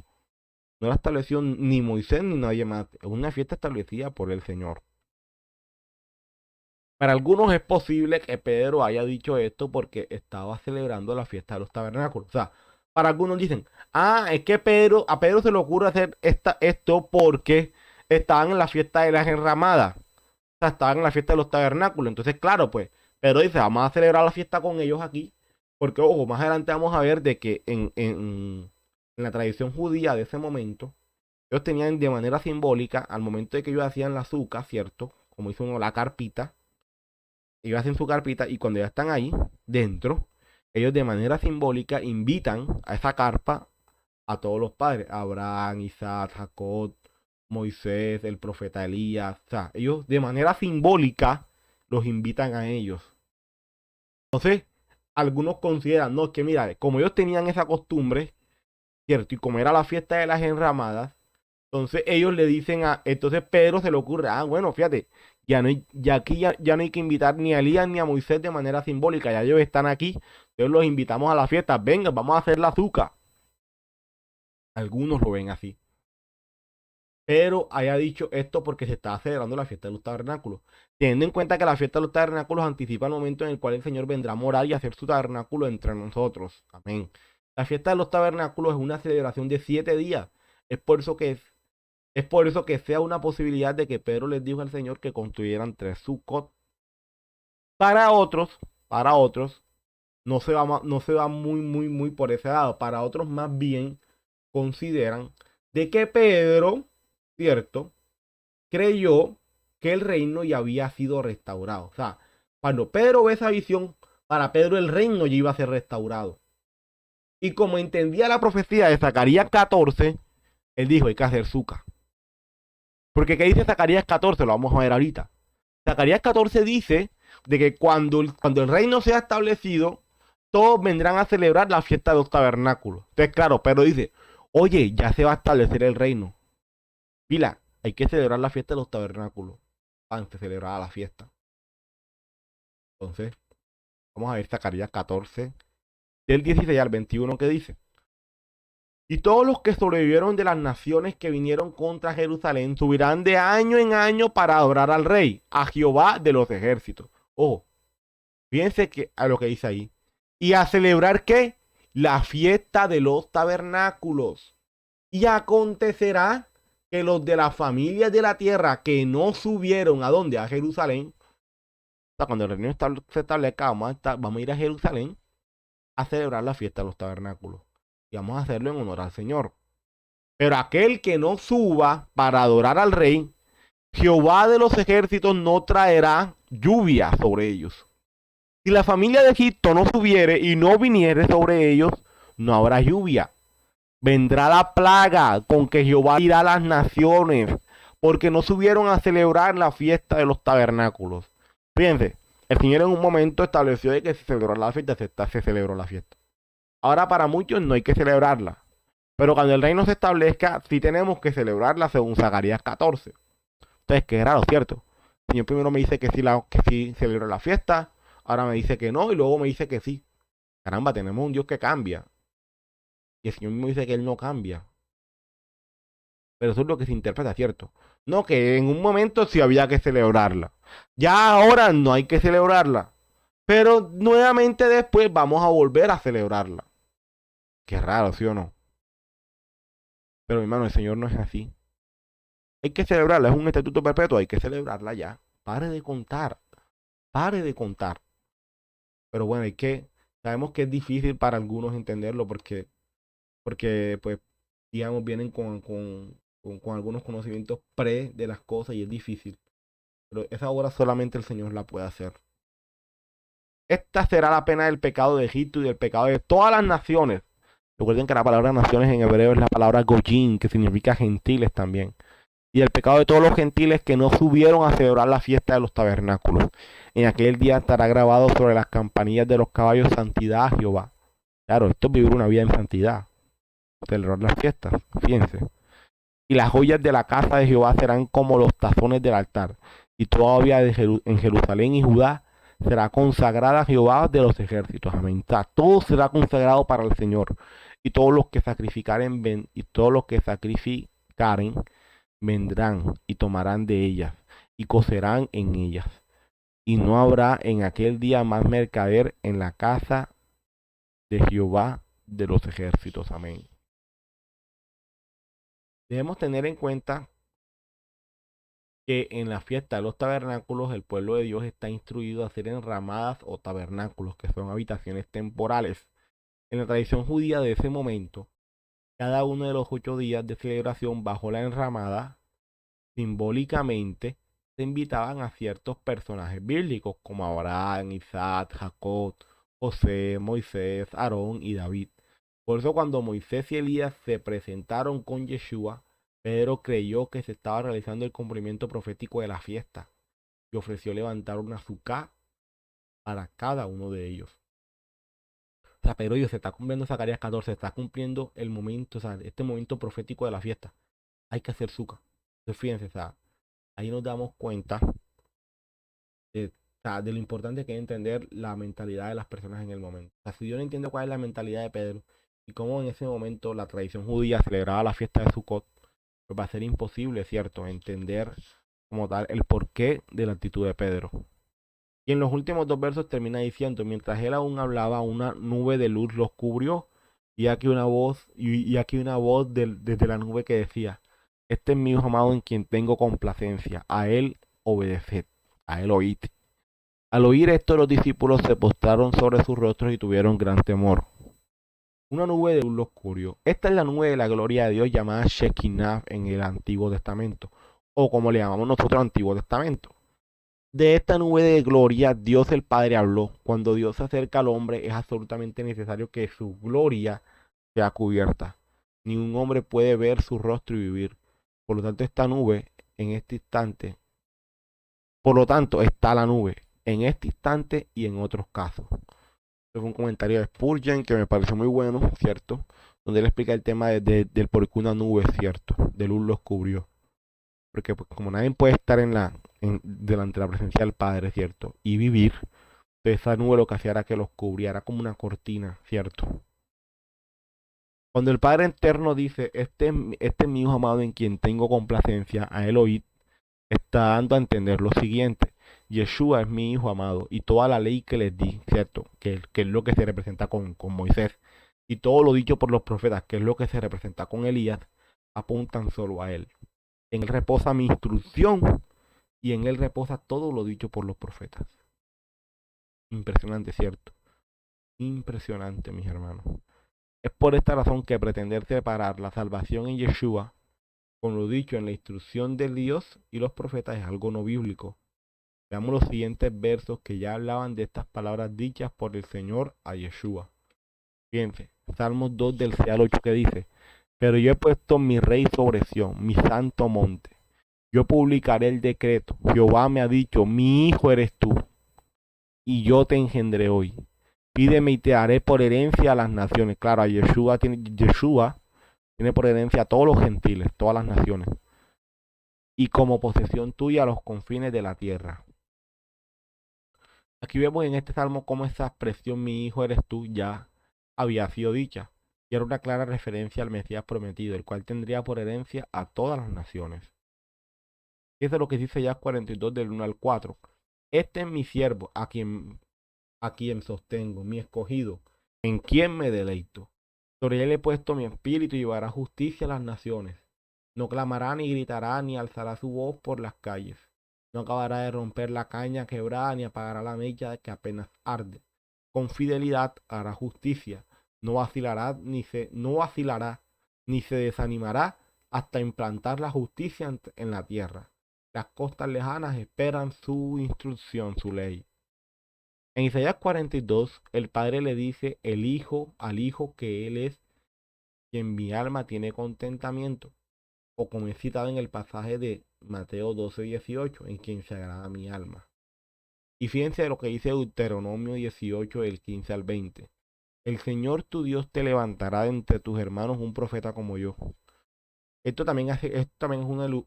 no la estableció ni Moisés ni nadie más. Es una fiesta establecida por el Señor. Para algunos es posible que Pedro haya dicho esto porque estaba celebrando la fiesta de los tabernáculos. O sea, para algunos dicen, es que a Pedro se le ocurre hacer esto porque estaban en la fiesta de las enramadas. O sea, estaban en la fiesta de los tabernáculos. Entonces, claro, pues, Pedro dice, vamos a celebrar la fiesta con ellos aquí. Porque, ojo, más adelante vamos a ver de que en la tradición judía de ese momento, ellos tenían de manera simbólica, al momento de que ellos hacían la azúcar, ¿cierto? Como hizo uno la carpita, ellos hacen su carpita y cuando ya están ahí, dentro, ellos de manera simbólica invitan a esa carpa a todos los padres, Abraham, Isaac, Jacob, Moisés, el profeta Elías. O sea, ellos de manera simbólica los invitan a ellos. Entonces, algunos consideran, no, que mira, como ellos tenían esa costumbre, ¿cierto? Y como era la fiesta de las enramadas, entonces ellos le dicen entonces Pedro se le ocurre, bueno, fíjate, ya no hay que invitar ni a Elías ni a Moisés de manera simbólica, ya ellos están aquí, entonces los invitamos a la fiesta, venga, vamos a hacer la azúcar. Algunos lo ven así. Pero haya dicho esto porque se está celebrando la fiesta de los tabernáculos. Teniendo en cuenta que la fiesta de los tabernáculos anticipa el momento en el cual el Señor vendrá a morar y a hacer su tabernáculo entre nosotros. Amén. La fiesta de los tabernáculos es una celebración de 7 días. Es por eso que es por eso que sea una posibilidad de que Pedro les dijo al Señor que construyeran 3 Sucot. Para otros, no se va muy por ese lado. Para otros más bien consideran de que Pedro, ¿cierto?, creyó que el reino ya había sido restaurado. O sea, cuando Pedro ve esa visión, para Pedro el reino ya iba a ser restaurado. Y como entendía la profecía de Zacarías 14, él dijo, hay que hacer azúcar. Porque ¿qué dice Zacarías 14? Lo vamos a ver ahorita. Zacarías 14 dice de que cuando el reino sea establecido, todos vendrán a celebrar la fiesta de los tabernáculos. Entonces, claro, Pedro dice, oye, ya se va a establecer el reino. Pila, hay que celebrar la fiesta de los tabernáculos antes de celebrar la fiesta. Entonces, vamos a ver Zacarías 14, del 16 al 21, que dice. Y todos los que sobrevivieron de las naciones que vinieron contra Jerusalén subirán de año en año para adorar al rey, a Jehová de los ejércitos. Ojo, fíjense a lo que dice ahí. Y a celebrar ¿qué? La fiesta de los tabernáculos. Y acontecerá que los de las familias de la tierra que no subieron a dónde, a Jerusalén, o sea, cuando el reino se establezca, vamos a ir a Jerusalén a celebrar la fiesta de los tabernáculos. Y vamos a hacerlo en honor al Señor. Pero aquel que no suba para adorar al rey, Jehová de los ejércitos no traerá lluvia sobre ellos. Si la familia de Egipto no subiere y no viniere sobre ellos, no habrá lluvia. Vendrá la plaga con que Jehová irá a las naciones, porque no subieron a celebrar la fiesta de los tabernáculos. Fíjense, el Señor en un momento estableció de que se celebró la fiesta, se celebró la fiesta. Ahora para muchos no hay que celebrarla, pero cuando el reino se establezca, sí tenemos que celebrarla según Zacarías 14. Entonces, qué raro, ¿cierto? El Señor primero me dice que sí celebro la fiesta, ahora me dice que no y luego me dice que sí. Caramba, tenemos un Dios que cambia. Y el Señor mismo dice que Él no cambia. Pero eso es lo que se interpreta, ¿cierto? No, que en un momento sí había que celebrarla. Ya ahora no hay que celebrarla. Pero nuevamente después vamos a volver a celebrarla. Qué raro, ¿sí o no? Pero mi hermano, el Señor no es así. Hay que celebrarla, es un estatuto perpetuo, hay que celebrarla ya. Pare de contar, pare de contar. Pero bueno, sabemos que es difícil para algunos entenderlo porque pues, digamos, vienen con algunos conocimientos de las cosas y es difícil. Pero esa obra solamente el Señor la puede hacer. Esta será la pena del pecado de Egipto y del pecado de todas las naciones. Recuerden que la palabra naciones en hebreo es la palabra goyim, que significa gentiles también. Y el pecado de todos los gentiles que no subieron a celebrar la fiesta de los tabernáculos. En aquel día estará grabado sobre las campanillas de los caballos santidad a Jehová. Claro, esto es vivir una vida en santidad. Celebrar las fiestas, fíjense. Y las joyas de la casa de Jehová serán como los tazones del altar. Y todavía en Jerusalén y Judá será consagrada a Jehová de los ejércitos. Amén. Todo será consagrado para el Señor. Y todos los que sacrificaren vendrán y tomarán de ellas y cocerán en ellas. Y no habrá en aquel día más mercader en la casa de Jehová de los ejércitos. Amén. Debemos tener en cuenta que en la fiesta de los tabernáculos el pueblo de Dios está instruido a hacer enramadas o tabernáculos, que son habitaciones temporales. En la tradición judía de ese momento, cada uno de los 8 días de celebración bajo la enramada, simbólicamente, se invitaban a ciertos personajes bíblicos como Abraham, Isaac, Jacob, José, Moisés, Aarón y David. Por eso cuando Moisés y Elías se presentaron con Yeshua, Pedro creyó que se estaba realizando el cumplimiento profético de la fiesta y ofreció levantar una azúcar para cada uno de ellos. O sea, Pedro se está cumpliendo Zacarías 14, se está cumpliendo el momento, o sea, este momento profético de la fiesta. Hay que hacer azúcar. Entonces, fíjense, o sea, ahí nos damos cuenta de lo importante que es entender la mentalidad de las personas en el momento. O sea, si yo no entiendo cuál es la mentalidad de Pedro y cómo en ese momento la tradición judía celebraba la fiesta de Sukkot, pues va a ser imposible, ¿cierto?, entender como tal el porqué de la actitud de Pedro. Y en los últimos 2 versos termina diciendo, mientras él aún hablaba, una nube de luz los cubrió, y aquí una voz, desde la nube que decía, este es mi hijo amado en quien tengo complacencia, a él obedeced, a él oíd. Al oír esto, los discípulos se postraron sobre sus rostros y tuvieron gran temor. Una nube de luz los cubrió. Esta es la nube de la gloria de Dios llamada Shekinah en el Antiguo Testamento, o como le llamamos nosotros Antiguo Testamento. De esta nube de gloria Dios el Padre habló. Cuando Dios se acerca al hombre es absolutamente necesario que su gloria sea cubierta. Ningún hombre puede ver su rostro y vivir. Por lo tanto, esta nube en este instante, por lo tanto, está la nube en este instante y en otros casos. Es un comentario de Spurgeon que me pareció muy bueno, ¿cierto? Donde él explica el tema del por qué una nube, ¿cierto? De luz los cubrió. Porque pues, como nadie puede estar delante de la presencia del Padre, ¿cierto? Y vivir, entonces esa nube lo que hacía era que los cubriera como una cortina, ¿cierto? Cuando el Padre eterno dice, este es mi hijo amado en quien tengo complacencia, a él oíd, está dando a entender lo siguiente. Yeshua es mi hijo amado y toda la ley que les di, ¿cierto? Que es lo que se representa con Moisés. Y todo lo dicho por los profetas, que es lo que se representa con Elías, apuntan solo a él. En él reposa mi instrucción y en él reposa todo lo dicho por los profetas. Impresionante, ¿cierto? Impresionante, mis hermanos. Es por esta razón que pretender separar la salvación en Yeshua con lo dicho en la instrucción de Dios y los profetas es algo no bíblico. Veamos los siguientes versos que ya hablaban de estas palabras dichas por el Señor a Yeshua. Fíjense, Salmos 2 del 6 al 8 que dice: Pero yo he puesto mi rey sobre Sión, mi santo monte. Yo publicaré el decreto. Jehová me ha dicho: mi hijo eres tú, y yo te engendré hoy. Pídeme y te haré por herencia a las naciones. Claro, a Yeshua tiene por herencia a todos los gentiles, todas las naciones. Y como posesión tuya a los confines de la tierra. Aquí vemos en este salmo cómo esa expresión mi hijo eres tú ya había sido dicha. Y era una clara referencia al Mesías prometido, el cual tendría por herencia a todas las naciones. Y eso es lo que dice Isaías 42 del 1 al 4. Este es mi siervo, a quien sostengo, mi escogido, en quien me deleito. Sobre él he puesto mi espíritu y llevará justicia a las naciones. No clamará ni gritará ni alzará su voz por las calles. No acabará de romper la caña quebrada ni apagará la mecha que apenas arde. Con fidelidad hará justicia. No vacilará ni se desanimará hasta implantar la justicia en la tierra. Las costas lejanas esperan su instrucción, su ley. En Isaías 42, el padre le dice al hijo que él es quien mi alma tiene contentamiento, o como es citado en el pasaje de Mateo 12:18, en quien se agrada mi alma. Y fíjense lo que dice Deuteronomio 18, del 15 al 20. El Señor tu Dios te levantará de entre tus hermanos un profeta como yo. Esto también es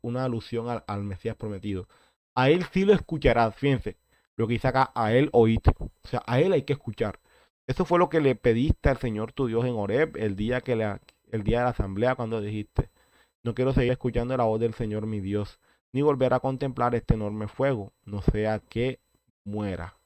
una alusión al Mesías prometido. A él sí lo escucharás, fíjense, lo que dice acá, a él oíste. O sea, a él hay que escuchar. Eso fue lo que le pediste al Señor tu Dios en Horeb el día de la asamblea, cuando dijiste: no quiero seguir escuchando la voz del Señor mi Dios, ni volver a contemplar este enorme fuego, no sea que muera.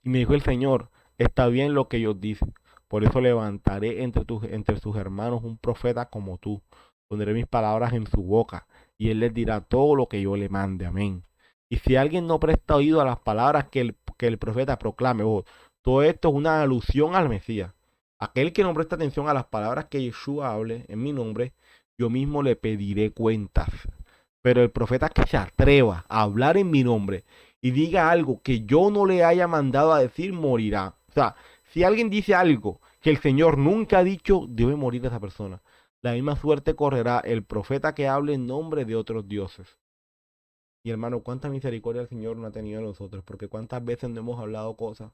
Y me dijo el Señor: está bien lo que ellos dicen. Por eso levantaré entre sus hermanos un profeta como tú. Pondré mis palabras en su boca, y él les dirá todo lo que yo le mande. Amén. Y si alguien no presta oído a las palabras que el profeta proclame, todo esto es una alusión al Mesías. Aquel que no presta atención a las palabras que Yeshua hable en mi nombre, yo mismo le pediré cuentas. Pero el profeta que se atreva a hablar en mi nombre y diga algo que yo no le haya mandado a decir, morirá. O sea, si alguien dice algo que el Señor nunca ha dicho, debe morir esa persona. La misma suerte correrá el profeta que hable en nombre de otros dioses. Y hermano, cuánta misericordia el Señor no ha tenido de nosotros, porque cuántas veces no hemos hablado cosas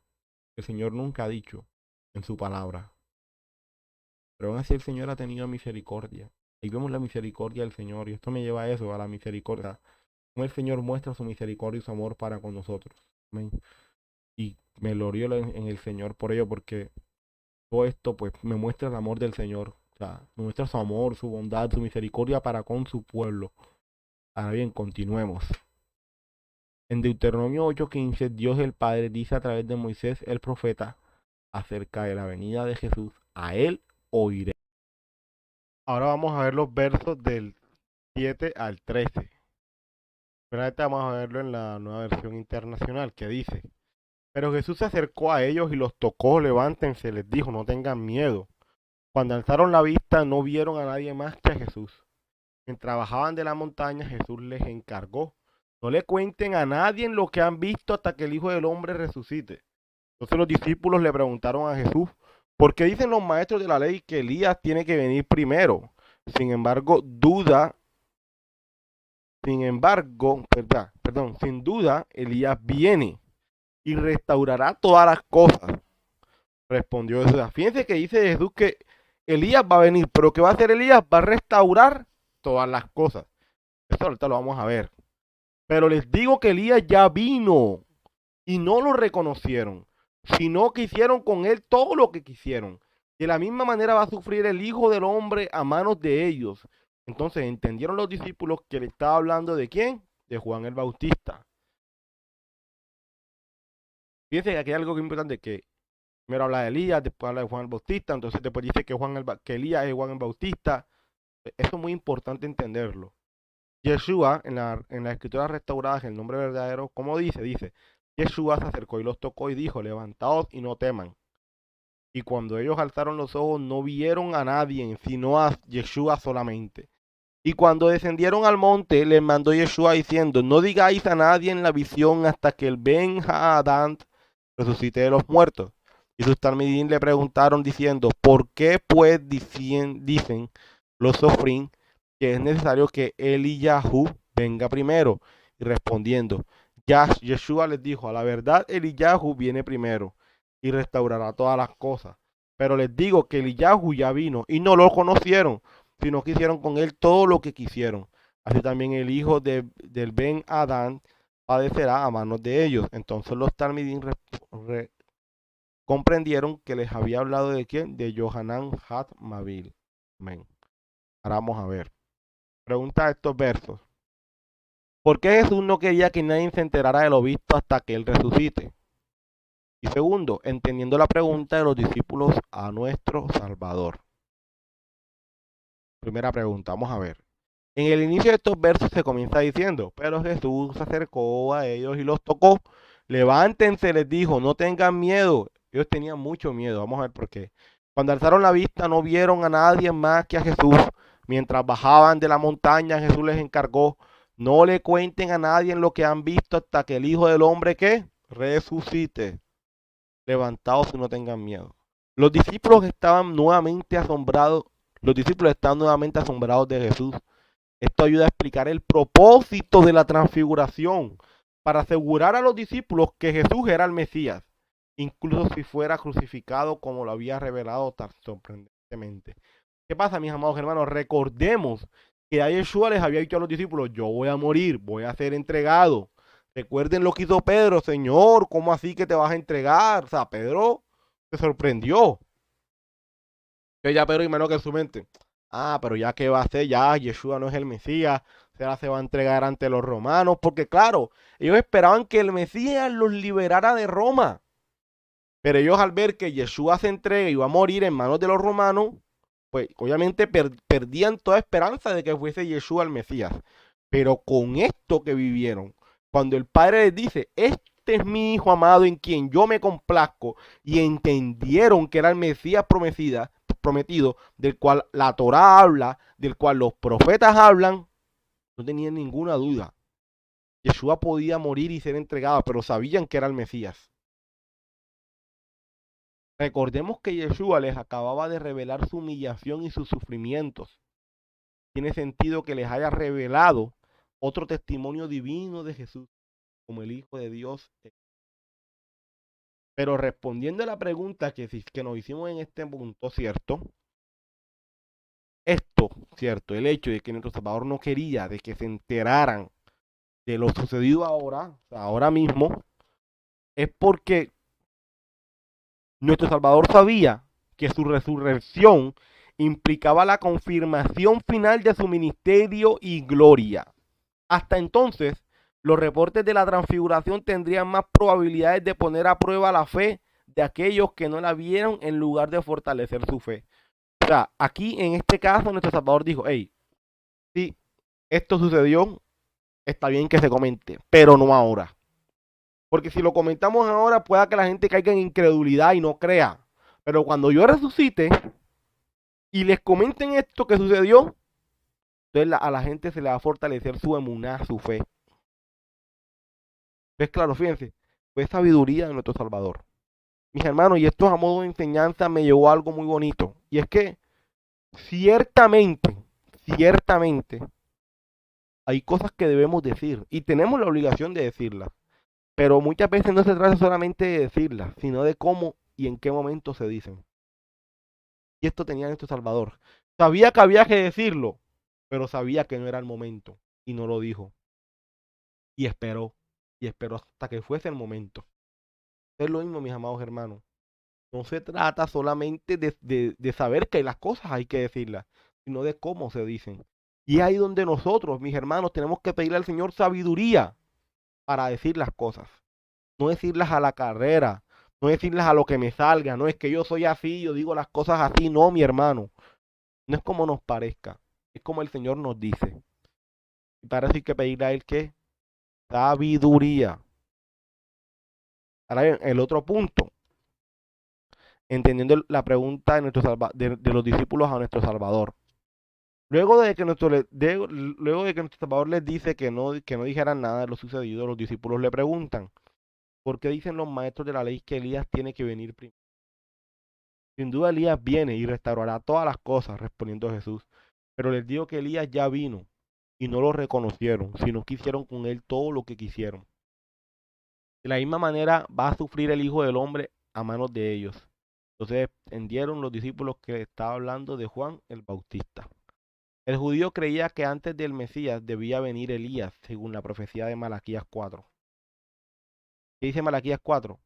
que el Señor nunca ha dicho en su palabra. Pero aún así el Señor ha tenido misericordia. Y vemos la misericordia del Señor, y esto me lleva a eso, a la misericordia. Como el Señor muestra su misericordia y su amor para con nosotros. Amén. Y me glorío en el Señor por ello, porque todo esto pues me muestra el amor del Señor. O sea, me muestra su amor, su bondad, su misericordia para con su pueblo. Ahora bien, continuemos. En Deuteronomio 8:15, Dios el Padre dice a través de Moisés el profeta acerca de la venida de Jesús: a él oiré. Ahora vamos a ver los versos del 7 al 13. Primeramente vamos a verlo en la nueva versión internacional, que dice: pero Jesús se acercó a ellos y los tocó. Levántense, les dijo, no tengan miedo. Cuando alzaron la vista no vieron a nadie más que a Jesús. Mientras bajaban de la montaña, Jesús les encargó: no le cuenten a nadie lo que han visto hasta que el Hijo del Hombre resucite. Entonces los discípulos le preguntaron a Jesús: ¿por qué dicen los maestros de la ley que Elías tiene que venir primero? Sin duda, Elías viene y restaurará todas las cosas. Respondió Jesús. Fíjense que dice Jesús que Elías va a venir, pero ¿qué va a hacer Elías? Va a restaurar todas las cosas. Eso ahorita lo vamos a ver. Pero les digo que Elías ya vino y no lo reconocieron, sino que hicieron con él todo lo que quisieron. De la misma manera va a sufrir el Hijo del Hombre a manos de ellos. Entonces entendieron los discípulos que le estaba hablando de quién, de Juan el Bautista. Fíjense que aquí hay algo importante, que primero habla de Elías, después habla de Juan el Bautista, entonces después dice que Elías es Juan el Bautista. Eso es muy importante entenderlo. Yeshua, en la escritura restaurada, el nombre verdadero, como dice, Yeshua se acercó y los tocó y dijo: levantaos y no teman. Y cuando ellos alzaron los ojos, no vieron a nadie, sino a Yeshua solamente. Y cuando descendieron al monte, les mandó Yeshua diciendo, no digáis a nadie en la visión hasta que el Ben Hadad resucite de los muertos. Y sus talmidim le preguntaron diciendo, ¿por qué pues dicen los sofrín que es necesario que Eliyahu venga primero? Y respondiendo, Yeshua les dijo, a la verdad Eliyahu viene primero y restaurará todas las cosas. Pero les digo que Eliyahu ya vino y no lo conocieron, sino que hicieron con él todo lo que quisieron. Así también el hijo del Ben Adán padecerá a manos de ellos. Entonces los talmidim comprendieron que les había hablado de quién, de Yohanan Hat Mabil. Amén. Ahora vamos a ver. Pregunta estos versos. ¿Por qué Jesús no quería que nadie se enterara de lo visto hasta que él resucite? Y segundo, entendiendo la pregunta de los discípulos a nuestro Salvador. Primera pregunta, vamos a ver. En el inicio de estos versos se comienza diciendo, pero Jesús se acercó a ellos y los tocó. Levántense, les dijo, no tengan miedo. Ellos tenían mucho miedo, vamos a ver por qué. Cuando alzaron la vista no vieron a nadie más que a Jesús. Mientras bajaban de la montaña, Jesús les encargó, no le cuenten a nadie lo que han visto hasta que el Hijo del Hombre que resucite. Levantaos y no tengan miedo. Los discípulos estaban nuevamente asombrados. Los discípulos estaban nuevamente asombrados de Jesús. Esto ayuda a explicar el propósito de la transfiguración, para asegurar a los discípulos que Jesús era el Mesías, incluso si fuera crucificado como lo había revelado tan sorprendentemente. ¿Qué pasa, mis amados hermanos? Recordemos que a Yeshua les había dicho a los discípulos, yo voy a morir, voy a ser entregado. Recuerden lo que hizo Pedro, Señor, ¿cómo así que te vas a entregar? O sea, Pedro se sorprendió. Que ya Pedro imagino que en su mente, pero ya que va a ser, ya Yeshua no es el Mesías, se va a entregar ante los romanos, porque claro, ellos esperaban que el Mesías los liberara de Roma. Pero ellos al ver que Yeshua se entrega y va a morir en manos de los romanos, pues obviamente perdían toda esperanza de que fuese Yeshua el Mesías. Pero con esto que vivieron, cuando el Padre les dice, este es mi Hijo amado en quien yo me complazco, y entendieron que era el Mesías prometido, del cual la Torá habla, del cual los profetas hablan, no tenían ninguna duda. Yeshua podía morir y ser entregado, pero sabían que era el Mesías. Recordemos que Yeshua les acababa de revelar su humillación y sus sufrimientos. Tiene sentido que les haya revelado otro testimonio divino de Jesús como el Hijo de Dios. Pero respondiendo a la pregunta que nos hicimos en este punto, ¿cierto? Esto, ¿cierto? El hecho de que nuestro Salvador no quería de que se enteraran de lo sucedido ahora, o sea, ahora mismo, es porque nuestro Salvador sabía que su resurrección implicaba la confirmación final de su ministerio y gloria. Hasta entonces, los reportes de la transfiguración tendrían más probabilidades de poner a prueba la fe de aquellos que no la vieron en lugar de fortalecer su fe. O sea, aquí en este caso nuestro Salvador dijo, hey, sí, esto sucedió, está bien que se comente, pero no ahora. Porque si lo comentamos ahora, pueda que la gente caiga en incredulidad y no crea. Pero cuando yo resucite y les comenten esto que sucedió, entonces a la gente se le va a fortalecer su emuná, su fe. Pues claro, fíjense, fue sabiduría de nuestro Salvador. Mis hermanos, y esto a modo de enseñanza me llevó a algo muy bonito. Y es que ciertamente, hay cosas que debemos decir y tenemos la obligación de decirlas. Pero muchas veces no se trata solamente de decirlas, sino de cómo y en qué momento se dicen. Y esto tenía nuestro Salvador. Sabía que había que decirlo, pero sabía que no era el momento y no lo dijo. Y esperó hasta que fuese el momento. Es lo mismo, mis amados hermanos. No se trata solamente de saber que las cosas hay que decirlas, sino de cómo se dicen. Y es ahí donde nosotros, mis hermanos, tenemos que pedirle al Señor sabiduría para decir las cosas. No decirlas a la carrera, no decirlas a lo que me salga, no es que yo soy así, yo digo las cosas así, no, mi hermano. No es como nos parezca, es como el Señor nos dice. Y para eso hay que pedirle a Él que sabiduría. Ahora bien, el otro punto entendiendo la pregunta de los discípulos a nuestro Salvador. Luego de que nuestro Salvador les dice que no dijeran nada de lo sucedido, los discípulos le preguntan, ¿por qué dicen los maestros de la ley que Elías tiene que venir primero? Sin duda Elías viene y restaurará todas las cosas, respondiendo Jesús. Pero les digo que Elías ya vino y no lo reconocieron, sino que hicieron con él todo lo que quisieron. De la misma manera va a sufrir el Hijo del Hombre a manos de ellos. Entonces entendieron los discípulos que estaba hablando de Juan el Bautista. El judío creía que antes del Mesías debía venir Elías, según la profecía de Malaquías 4. ¿Qué dice Malaquías 4?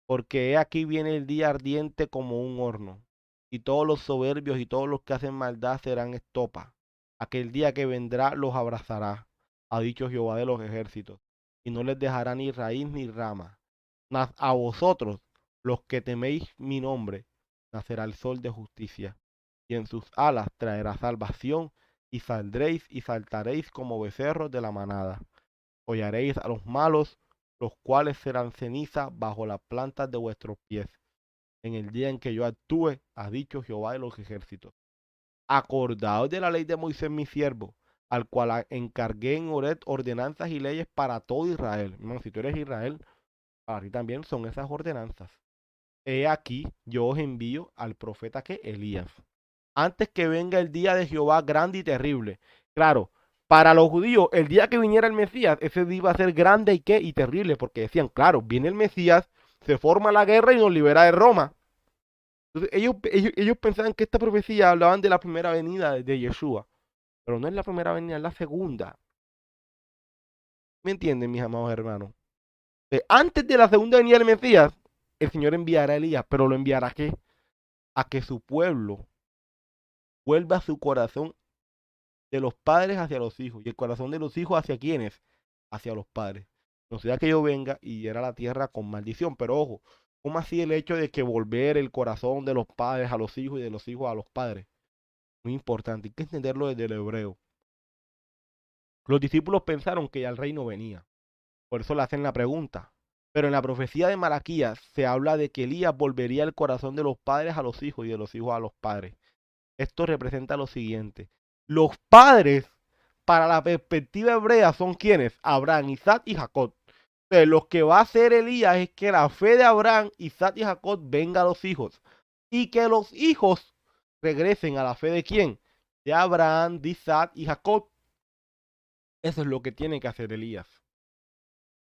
Porque he aquí viene el día ardiente como un horno, y todos los soberbios y todos los que hacen maldad serán estopa. Aquel día que vendrá los abrazará, ha dicho Jehová de los ejércitos, y no les dejará ni raíz ni rama. Mas a vosotros, los que teméis mi nombre, nacerá el sol de justicia, y en sus alas traerá salvación, y saldréis y saltaréis como becerros de la manada. Hollaréis a los malos, los cuales serán ceniza bajo las plantas de vuestros pies, en el día en que yo actúe, ha dicho Jehová de los ejércitos. Acordaos de la ley de Moisés mi siervo, al cual encargué en Horeb ordenanzas y leyes para todo Israel. Hermano, si tú eres Israel, para ti también son esas ordenanzas. He aquí, yo os envío al profeta que Elías, antes que venga el día de Jehová grande y terrible. Claro, para los judíos, el día que viniera el Mesías, ese día iba a ser grande y terrible, porque decían, claro, viene el Mesías, se forma la guerra y nos libera de Roma. Entonces ellos pensaban que esta profecía hablaban de la primera venida de Yeshua, pero no es la primera venida, es la segunda. ¿Me entienden, mis amados hermanos? Antes de la segunda venida del Mesías, el Señor enviará a Elías, pero lo enviará ¿a qué? A que su pueblo vuelva su corazón de los padres hacia los hijos y el corazón de los hijos hacia quienes, hacia los padres. No sea que yo venga y hiera la tierra con maldición, pero ojo, ¿cómo así el hecho de que volver el corazón de los padres a los hijos y de los hijos a los padres? Muy importante, hay que entenderlo desde el hebreo. Los discípulos pensaron que ya el reino venía, por eso le hacen la pregunta. Pero en la profecía de Malaquías se habla de que Elías volvería el corazón de los padres a los hijos y de los hijos a los padres. Esto representa lo siguiente. Los padres, para la perspectiva hebrea, son quienes? Abraham, Isaac y Jacob. Entonces, lo que va a hacer Elías es que la fe de Abraham, Isaac y Jacob venga a los hijos. Y que los hijos regresen a la fe de quién? De Abraham, de Isaac y Jacob. Eso es lo que tiene que hacer Elías.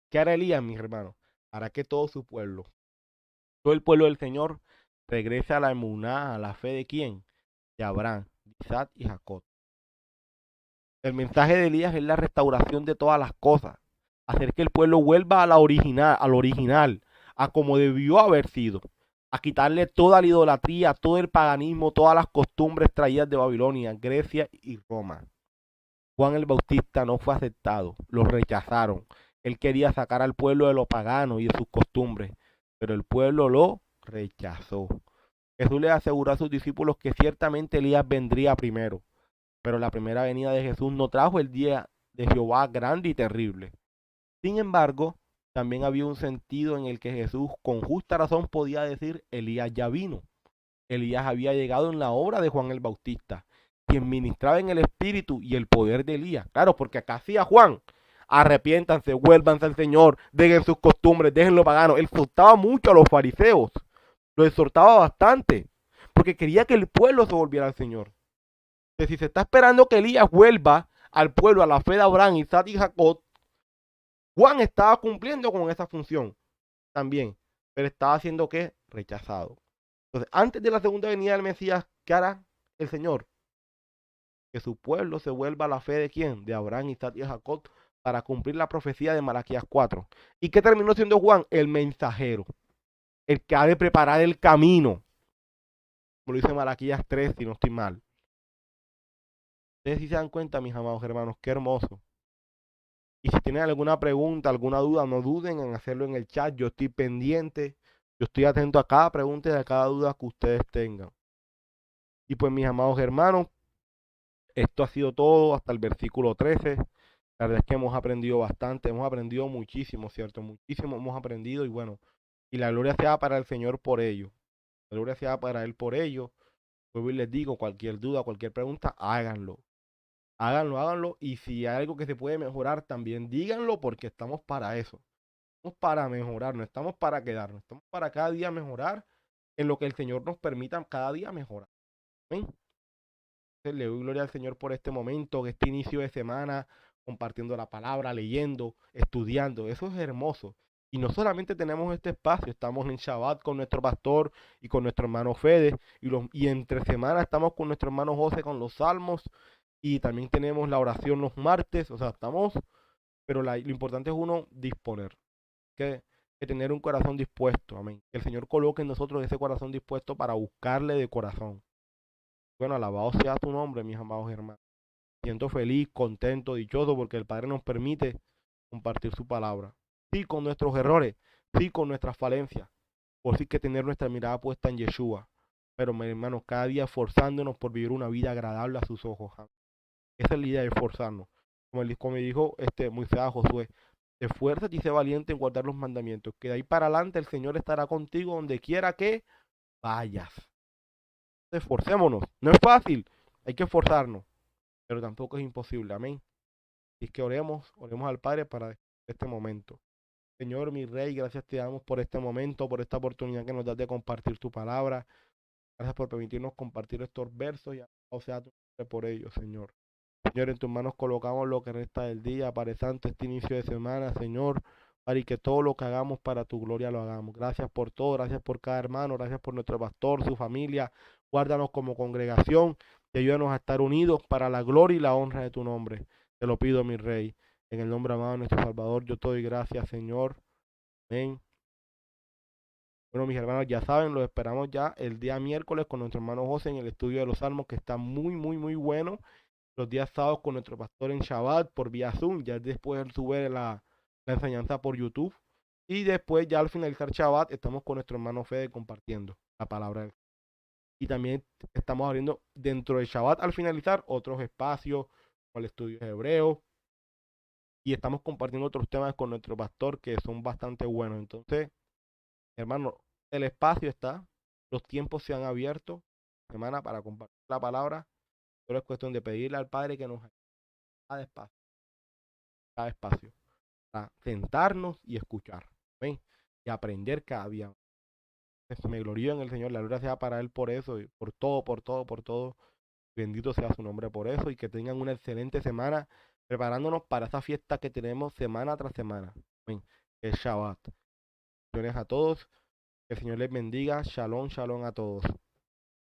¿Qué hará Elías, mis hermanos? Hará que todo su pueblo, todo el pueblo del Señor, regrese a la emuná, a la fe de quién? De Abraham, de Isaac y Jacob. El mensaje de Elías es la restauración de todas las cosas, hacer que el pueblo vuelva a la original, al original, a como debió haber sido, a quitarle toda la idolatría, todo el paganismo, todas las costumbres traídas de Babilonia, Grecia y Roma. Juan el Bautista no fue aceptado, lo rechazaron. Él quería sacar al pueblo de lo pagano y de sus costumbres, pero el pueblo lo rechazó. Jesús le aseguró a sus discípulos que ciertamente Elías vendría primero, pero la primera venida de Jesús no trajo el día de Jehová grande y terrible. Sin embargo, también había un sentido en el que Jesús con justa razón podía decir, Elías ya vino. Elías había llegado en la obra de Juan el Bautista, quien ministraba en el espíritu y el poder de Elías. Claro, porque acá hacía Juan, arrepiéntanse, vuélvanse al Señor, dejen sus costumbres, dejen lo pagano. Él exhortaba mucho a los fariseos, lo exhortaba bastante, porque quería que el pueblo se volviera al Señor. Entonces, si se está esperando que Elías vuelva al pueblo, a la fe de Abraham, Isaac y Jacob, Juan estaba cumpliendo con esa función también, pero estaba siendo ¿qué? Rechazado. Entonces, antes de la segunda venida del Mesías, ¿qué hará el Señor? Que su pueblo se vuelva a la fe de ¿quién? De Abraham, Isaac y Jacob, para cumplir la profecía de Malaquías 4. ¿Y qué terminó siendo Juan? El mensajero, el que ha de preparar el camino. Como lo dice Malaquías 3, si no estoy mal. Ustedes sí se dan cuenta, mis amados hermanos, qué hermoso. Y si tienen alguna pregunta, alguna duda, no duden en hacerlo en el chat. Yo estoy pendiente, yo estoy atento a cada pregunta y a cada duda que ustedes tengan. Y pues, mis amados hermanos, esto ha sido todo hasta el versículo 13. La verdad es que hemos aprendido bastante, hemos aprendido muchísimo, ¿cierto? Muchísimo hemos aprendido y bueno, y la gloria sea para el Señor por ello. La gloria sea para Él por ello. Vuelvo y les digo, cualquier duda, cualquier pregunta, háganlo. Háganlo, háganlo. Y si hay algo que se puede mejorar, también díganlo porque estamos para eso. Estamos para mejorar, no estamos para quedarnos. Estamos para cada día mejorar en lo que el Señor nos permita cada día mejorar. Amén. Entonces, le doy gloria al Señor por este momento, este inicio de semana, compartiendo la palabra, leyendo, estudiando. Eso es hermoso. Y no solamente tenemos este espacio, estamos en Shabbat con nuestro pastor y con nuestro hermano Fede. Y entre semana estamos con nuestro hermano José con los salmos. Y también tenemos la oración los martes. O sea, estamos, pero lo importante es uno disponer. Que tener un corazón dispuesto. Amén. Que el Señor coloque en nosotros ese corazón dispuesto para buscarle de corazón. Bueno, alabado sea tu nombre, mis amados hermanos. Siento feliz, contento, dichoso porque el Padre nos permite compartir su palabra. Sí, con nuestros errores, sí, con nuestras falencias. Por sí que tener nuestra mirada puesta en Yeshua. Pero, mis hermanos, cada día esforzándonos por vivir una vida agradable a sus ojos. Esa es la idea de esforzarnos. Como dijo Moisés a Josué, esfuérzate y sé valiente en guardar los mandamientos, que de ahí para adelante el Señor estará contigo donde quiera que vayas. Esforcémonos. No es fácil, hay que esforzarnos, pero tampoco es imposible. Amén. Y es que oremos al Padre para este momento. Señor, mi Rey, gracias te damos por este momento, por esta oportunidad que nos das de compartir tu palabra. Gracias por permitirnos compartir estos versos y o sea tu nombre por ellos, Señor. Señor, en tus manos colocamos lo que resta del día, Padre Santo, este inicio de semana, Señor, para y que todo lo que hagamos para tu gloria lo hagamos. Gracias por todo, gracias por cada hermano, gracias por nuestro pastor, su familia. Guárdanos como congregación y ayúdanos a estar unidos para la gloria y la honra de tu nombre. Te lo pido, mi Rey, en el nombre amado de nuestro Salvador, yo te doy gracias, Señor. Amén. Bueno, mis hermanos, ya saben, los esperamos ya el día miércoles con nuestro hermano José en el estudio de los Salmos, que está muy, muy, muy bueno. Los días sábados con nuestro pastor en Shabbat por vía Zoom. Ya después él sube la enseñanza por YouTube. Y después, ya al finalizar Shabbat, estamos con nuestro hermano Fede compartiendo la palabra. Y también estamos abriendo dentro de Shabbat al finalizar otros espacios, como el estudio de hebreo. Y estamos compartiendo otros temas con nuestro pastor que son bastante buenos. Entonces, hermano, el espacio está, los tiempos se han abierto, semana para compartir la palabra. Solo es cuestión de pedirle al Padre que nos ayude cada espacio, para sentarnos y escuchar, ¿ven? Y aprender cada día. Me glorío en el Señor, la gloria sea para Él por eso, y por todo, por todo, por todo. Bendito sea su nombre por eso, y que tengan una excelente semana, preparándonos para esa fiesta que tenemos semana tras semana. ¿Ven? El Shabbat. Bendiciones a todos, que el Señor les bendiga. Shalom, shalom a todos.